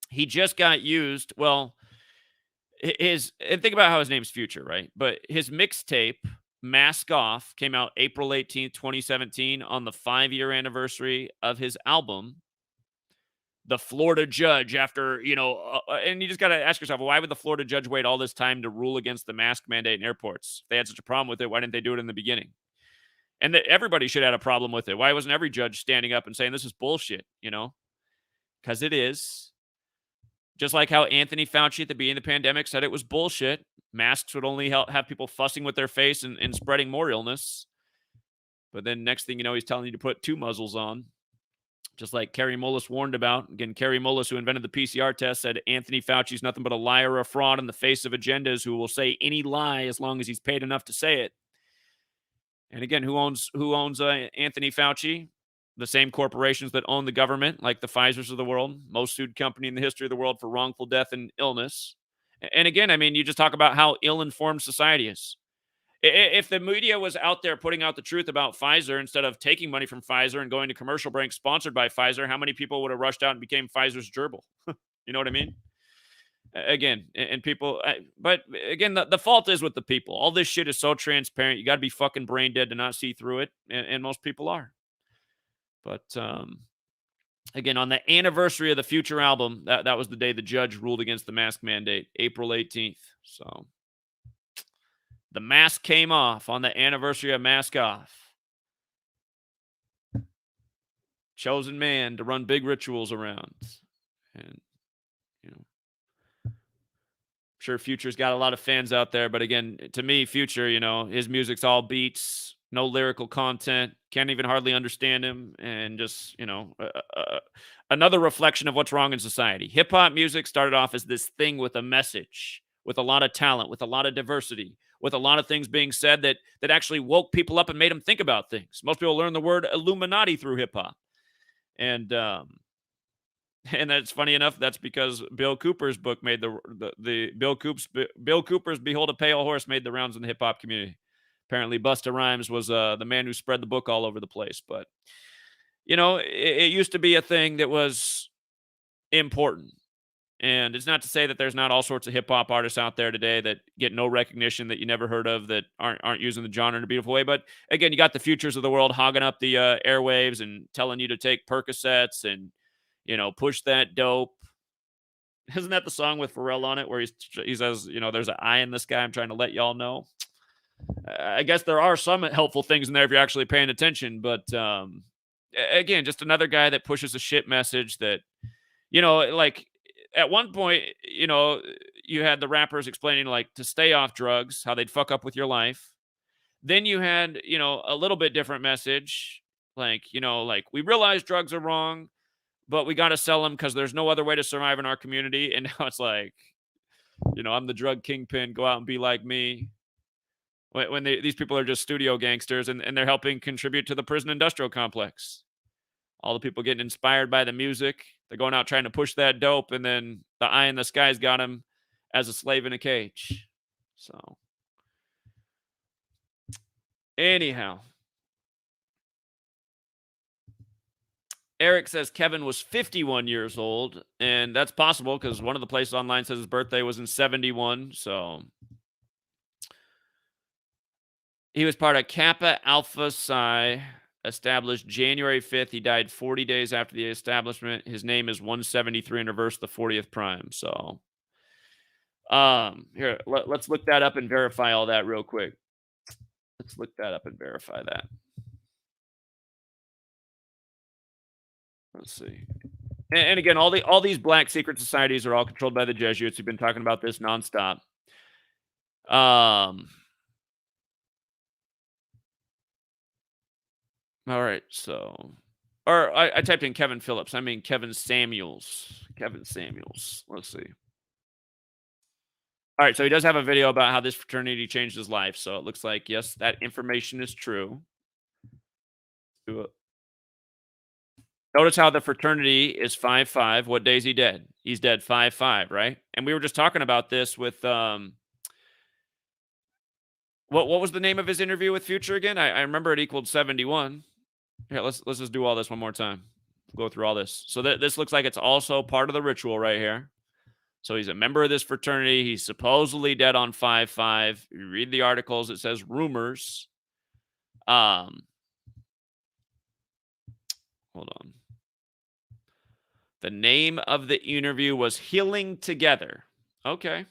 he just got used. Well, and think about how his name's Future, right? But his mixtape Mask Off came out April 18th, 2017, on the 5-year anniversary of his album. The Florida judge, after, and you just got to ask yourself, why would the Florida judge wait all this time to rule against the mask mandate in airports? If they had such a problem with it, why didn't they do it in the beginning? And that everybody should have had a problem with it. Why wasn't every judge standing up and saying this is bullshit, Because it is. Just like how Anthony Fauci at the beginning of the pandemic said it was bullshit. Masks would only have people fussing with their face and spreading more illness. But then next thing you know, he's telling you to put 2 muzzles on. Just like Kerry Mullis warned about. Again, Kerry Mullis, who invented the PCR test, said Anthony Fauci's nothing but a liar or a fraud in the face of agendas who will say any lie as long as he's paid enough to say it. And again, who owns Anthony Fauci? The same corporations that own the government, like the Pfizers of the world, most sued company in the history of the world for wrongful death and illness. And again, I mean, you just talk about how ill-informed society is. If the media was out there putting out the truth about Pfizer instead of taking money from Pfizer and going to commercial breaks sponsored by Pfizer, how many people would have rushed out and became Pfizer's gerbil? You know what I mean? Again, and people, but again, the fault is with the people. All this shit is so transparent. You got to be fucking brain dead to not see through it. And most people are. But again, on the anniversary of the Future album, that was the day the judge ruled against the mask mandate, April 18th. So the mask came off on the anniversary of Mask Off. Chosen man to run big rituals around. And, sure, Future's got a lot of fans out there. But again, to me, Future, his music's all beats, no lyrical content, can't even hardly understand him. And just, another reflection of what's wrong in society. Hip hop music started off as this thing with a message, with a lot of talent, with a lot of diversity, with a lot of things being said that actually woke people up and made them think about things. Most people learn the word Illuminati through hip hop. And that's funny enough. That's because Bill Cooper's book made the Bill Cooper's Behold a Pale Horse made the rounds in the hip hop community. Apparently, Busta Rhymes was the man who spread the book all over the place. But it used to be a thing that was important. And it's not to say that there's not all sorts of hip hop artists out there today that get no recognition, that you never heard of, that aren't using the genre in a beautiful way. But again, you got the Futures of the world hogging up the airwaves and telling you to take Percocets and push that dope. Isn't that the song with Pharrell on it where he says, there's an eye in the sky, I'm trying to let y'all know? I guess there are some helpful things in there if you're actually paying attention. But again, just another guy that pushes a shit message that, like at one point, you had the rappers explaining like to stay off drugs, how they'd fuck up with your life. Then you had, a little bit different message. Like, like we realize drugs are wrong, but we got to sell them because there's no other way to survive in our community. And now it's like, I'm the drug kingpin. Go out and be like me. When these people are just studio gangsters and they're helping contribute to the prison industrial complex. All the people getting inspired by the music. They're going out trying to push that dope. And then the eye in the sky's got him as a slave in a cage. So anyhow. Eric says Kevin was 51 years old, and that's possible because one of the places online says his birthday was in 71. So he was part of Kappa Alpha Psi, established January 5th. He died 40 days after the establishment. His name is 173 in reverse, the 40th prime. So here, let's look that up and verify all that real quick. Let's look that up and verify that. Let's see. And again, all these black secret societies are all controlled by the Jesuits. We've been talking about this nonstop. All right, so, or I typed in Kevin Phillips. I mean Kevin Samuels. Kevin Samuels. Let's see. All right, so he does have a video about how this fraternity changed his life. So it looks like, yes, that information is true. Notice how the fraternity is 5-5. What day is he dead? He's dead 5-5, right? And we were just talking about this with what was the name of his interview with Future again? I remember it equaled 71. Here, let's just do all this one more time. Go through all this. So this looks like it's also part of the ritual right here. So he's a member of this fraternity. He's supposedly dead on 5-5. You read the articles, it says rumors. Hold on. The name of the interview was Healing Together. Okay.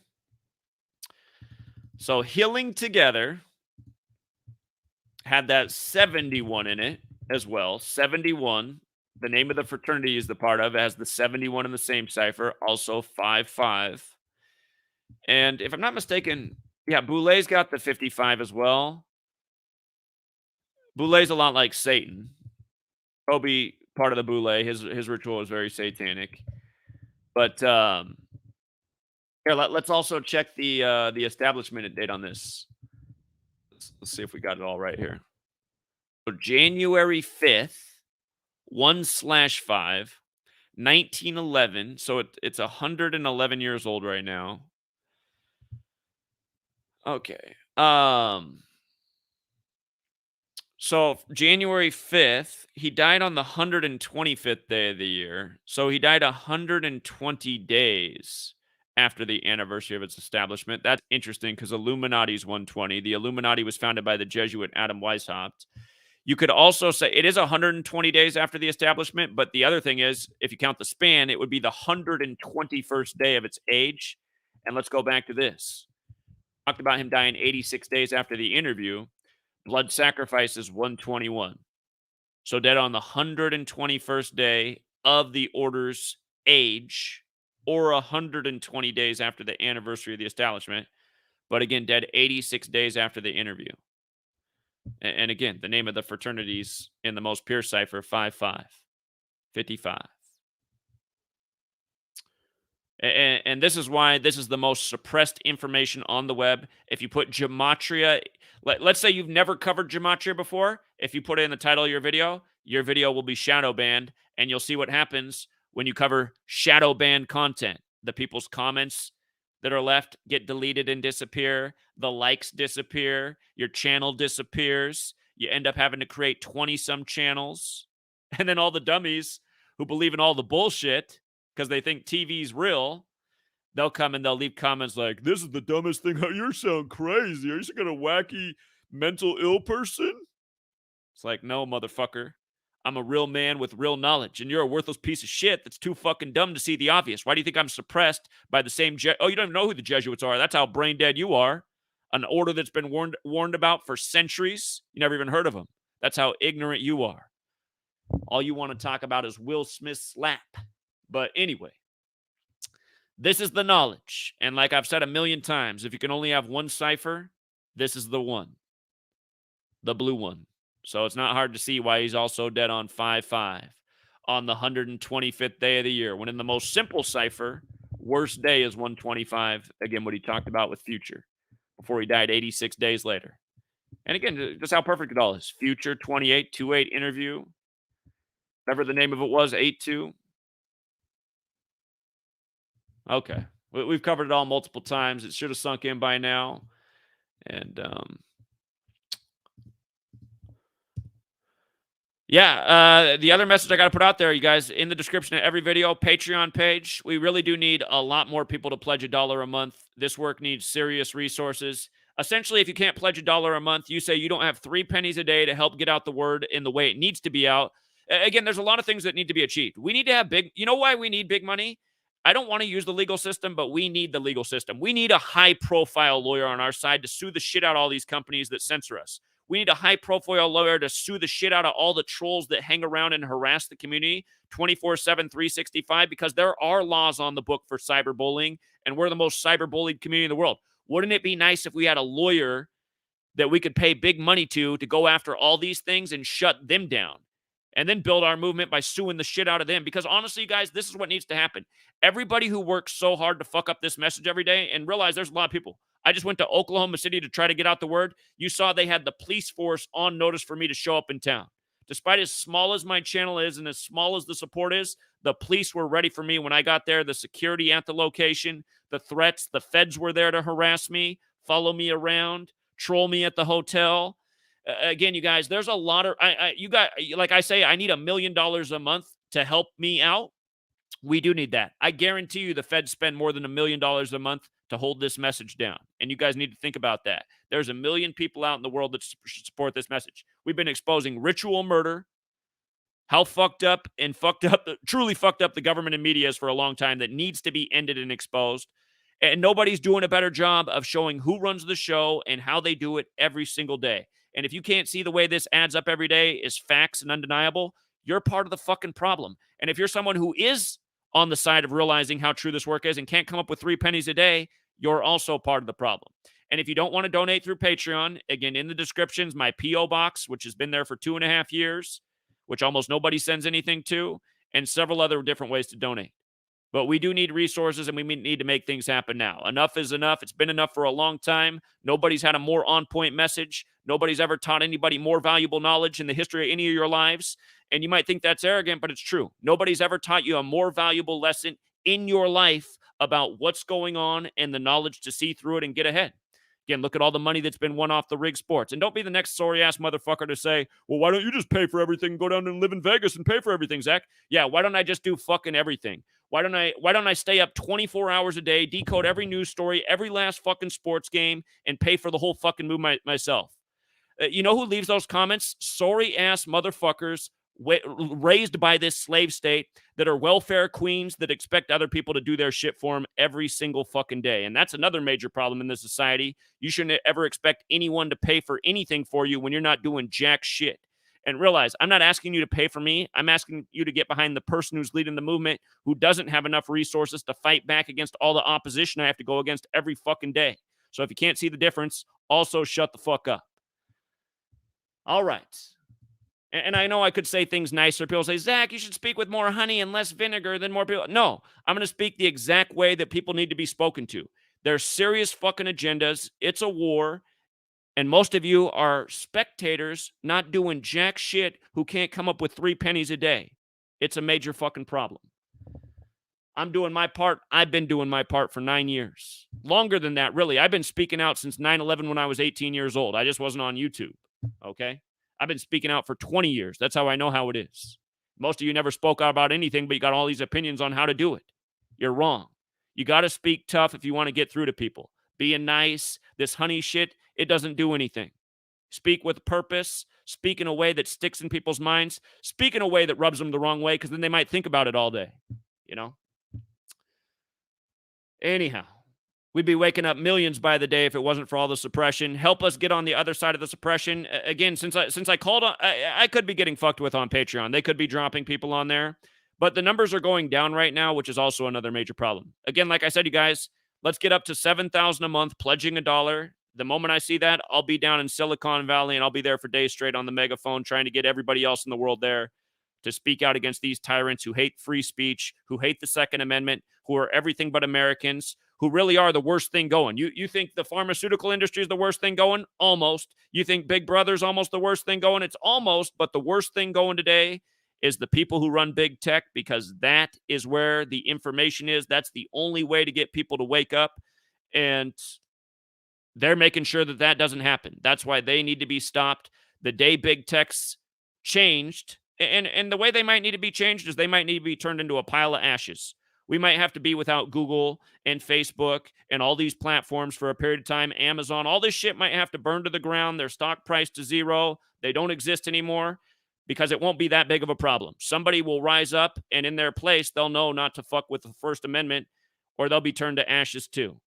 So Healing Together had that 71 in it as well. 71. The name of the fraternity is the part of it has the 71 in the same cipher, also 5-5. And if I'm not mistaken, yeah, Boulet's got the 55 as well. Boulet's a lot like Satan. Kobe, part of the Boulet, his ritual is very satanic. But here, let's also check the establishment date on this. Let's see if we got it all right here. So January 5th, 1/5, 1911. So it's 111 years old right now. Okay. So January 5th, he died on the 125th day of the year. So he died 120 days after the anniversary of its establishment. That's interesting because Illuminati's 120. The Illuminati was founded by the Jesuit Adam Weishaupt. You could also say it is 120 days after the establishment, but the other thing is, if you count the span, it would be the 121st day of its age. And let's go back to this. Talked about him dying 86 days after the interview. Blood sacrifice is 121. So dead on the 121st day of the order's age, or 120 days after the anniversary of the establishment. But again, dead 86 days after the interview. And again, the name of the fraternities in the most pure cipher, 5-5, 55. And this is why this is the most suppressed information on the web. If you put Gematria, let's say you've never covered Gematria before. If you put it in the title of your video will be shadow banned, and you'll see what happens when you cover shadow banned content. The people's comments that are left get deleted and disappear. The likes disappear. Your channel disappears. You end up having to create 20-some channels. And then all the dummies who believe in all the bullshit because they think TV's real, they'll come and they'll leave comments like, "This is the dumbest thing. You sound crazy. Are you some kind of wacky mental ill person?" It's like, no, motherfucker. I'm a real man with real knowledge, and you're a worthless piece of shit that's too fucking dumb to see the obvious. Why do you think I'm suppressed by the same oh, you don't even know who the Jesuits are. That's how brain dead you are. An order that's been warned about for centuries. You never even heard of them. That's how ignorant you are. All you want to talk about is Will Smith's slap. But anyway, this is the knowledge. And like I've said a million times, if you can only have one cipher, this is the one. The blue one. So it's not hard to see why he's also dead on 5-5 on the 125th day of the year. When in the most simple cipher, worst day is 125. Again, what he talked about with Future before he died 86 days later. And again, just how perfect it all is. Future 2828 interview. Whatever the name of it was, 82. Okay. We've covered it all multiple times. It should have sunk in by now. And yeah, the other message I got to put out there, you guys, in the description of every video, Patreon page, we really do need a lot more people to pledge $1 a month. This work needs serious resources. Essentially, if you can't pledge $1 a month, you say you don't have 3 pennies a day to help get out the word in the way it needs to be out. Again, there's a lot of things that need to be achieved. We need to have you know why we need big money? I don't want to use the legal system, but we need the legal system. We need a high-profile lawyer on our side to sue the shit out of all these companies that censor us. We need a high-profile lawyer to sue the shit out of all the trolls that hang around and harass the community 24/7, 365, because there are laws on the book for cyberbullying, and we're the most cyberbullied community in the world. Wouldn't it be nice if we had a lawyer that we could pay big money to go after all these things and shut them down, and then build our movement by suing the shit out of them. Because honestly, guys, this is what needs to happen. Everybody who works so hard to fuck up this message every day, and realize there's a lot of people. I just went to Oklahoma City to try to get out the word. You saw they had the police force on notice for me to show up in town. Despite as small as my channel is and as small as the support is, the police were ready for me when I got there. The security at the location, the threats, the feds were there to harass me, follow me around, troll me at the hotel. Again, you guys, there's a lot of, you got, like I say, I need $1 million a month to help me out. We do need that. I guarantee you the feds spend more than $1 million a month to hold this message down. And you guys need to think about that. There's 1 million people out in the world that support this message. We've been exposing ritual murder, how truly fucked up the government and media is for a long time, that needs to be ended and exposed. And nobody's doing a better job of showing who runs the show and how they do it every single day. And if you can't see the way this adds up every day is facts and undeniable, you're part of the fucking problem. And if you're someone who is on the side of realizing how true this work is and can't come up with 3 pennies a day, you're also part of the problem. And if you don't want to donate through Patreon, again, in the descriptions, my P.O. box, which has been there for 2.5 years, which almost nobody sends anything to, and several other different ways to donate. But we do need resources, and we need to make things happen now. Enough is enough. It's been enough for a long time. Nobody's had a more on-point message. Nobody's ever taught anybody more valuable knowledge in the history of any of your lives. And you might think that's arrogant, but it's true. Nobody's ever taught you a more valuable lesson in your life about what's going on and the knowledge to see through it and get ahead. Again, look at all the money that's been won off the rig sports. And don't be the next sorry-ass motherfucker to say, well, why don't you just pay for everything, go down and live in Vegas and pay for everything, Zach? Yeah, why don't I just do fucking everything? Why don't I stay up 24 hours a day, decode every news story, every last fucking sports game, and pay for the whole fucking move myself? You know who leaves those comments? Sorry-ass motherfuckers raised by this slave state that are welfare queens that expect other people to do their shit for them every single fucking day. And that's another major problem in this society. You shouldn't ever expect anyone to pay for anything for you when you're not doing jack shit. And realize, I'm not asking you to pay for me. I'm asking you to get behind the person who's leading the movement, who doesn't have enough resources to fight back against all the opposition I have to go against every fucking day. So if you can't see the difference, also shut the fuck up. All right. And I know I could say things nicer. People say, Zach, you should speak with more honey and less vinegar than more people. No, I'm going to speak the exact way that people need to be spoken to. There's serious fucking agendas. It's a war. And most of you are spectators not doing jack shit who can't come up with 3 pennies a day. It's a major fucking problem. I'm doing my part. I've been doing my part for 9 years. Longer than that, really. I've been speaking out since 9/11 when I was 18 years old. I just wasn't on YouTube. Okay? I've been speaking out for 20 years. That's how I know how it is. Most of you never spoke out about anything, but you got all these opinions on how to do it. You're wrong. You got to speak tough if you want to get through to people. Being nice, this honey shit, it doesn't do anything. Speak with purpose. Speak in a way that sticks in people's minds. Speak in a way that rubs them the wrong way, because then they might think about it all day. You know? Anyhow. We'd be waking up millions by the day if it wasn't for all the suppression. Help us get on the other side of the suppression. Again, since I called on, I could be getting fucked with on Patreon. They could be dropping people on there. But the numbers are going down right now, which is also another major problem. Again, like I said, you guys, let's get up to $7,000 a month, pledging $1. The moment I see that, I'll be down in Silicon Valley, and I'll be there for days straight on the megaphone trying to get everybody else in the world there to speak out against these tyrants who hate free speech, who hate the Second Amendment, who are everything but Americans, who really are the worst thing going. You think the pharmaceutical industry is the worst thing going? Almost. You think Big Brother's almost the worst thing going? It's almost, but the worst thing going today is the people who run big tech, because that is where the information is. That's the only way to get people to wake up, and they're making sure that that doesn't happen. That's why they need to be stopped. The day big tech's changed, and the way they might need to be changed is they might need to be turned into a pile of ashes. We might have to be without Google and Facebook and all these platforms for a period of time. Amazon, all this shit might have to burn to the ground, their stock price to zero. They don't exist anymore, because it won't be that big of a problem. Somebody will rise up, and in their place, they'll know not to fuck with the First Amendment, or they'll be turned to ashes too.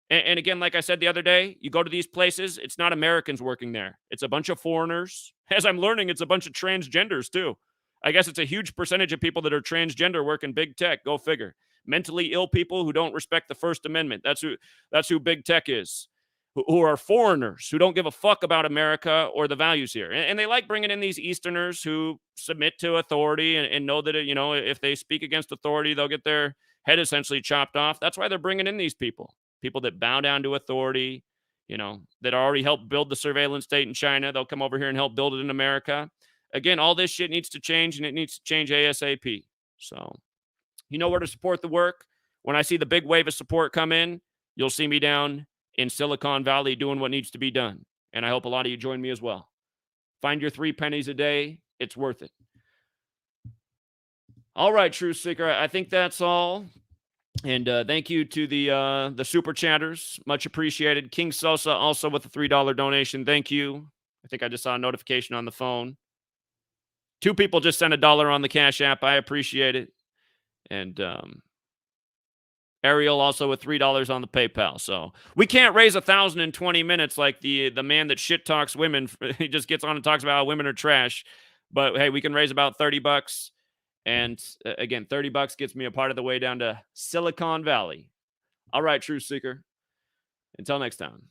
And again, like I said the other day, you go to these places, it's not Americans working there. It's a bunch of foreigners. As I'm learning, it's a bunch of transgenders too. I guess it's a huge percentage of people that are transgender work in big tech. Go figure. Mentally ill people who don't respect the First Amendment. That's who big tech is. who are foreigners, who don't give a fuck about America or the values here. And they like bringing in these Easterners who submit to authority and know that, if they speak against authority, they'll get their head essentially chopped off. That's why they're bringing in these people that bow down to authority, that already helped build the surveillance state in China. They'll come over here and help build it in America. Again, all this shit needs to change, and it needs to change ASAP. So, you know where to support the work. When I see the big wave of support come in, you'll see me down in Silicon Valley doing what needs to be done. And I hope a lot of you join me as well. Find your 3 pennies a day. It's worth it. All right, Truth Seeker. I think that's all. And thank you to the super chatters. Much appreciated. King Sosa also with a $3 donation. Thank you. I think I just saw a notification on the phone. 2 people just sent $1 on the Cash App. I appreciate it. And Ariel also with $3 on the PayPal. So we can't raise 1,000 in 20 minutes like the man that shit talks women. He just gets on and talks about how women are trash. But hey, we can raise about $30. And again, $30 gets me a part of the way down to Silicon Valley. All right, Truth Seeker. Until next time.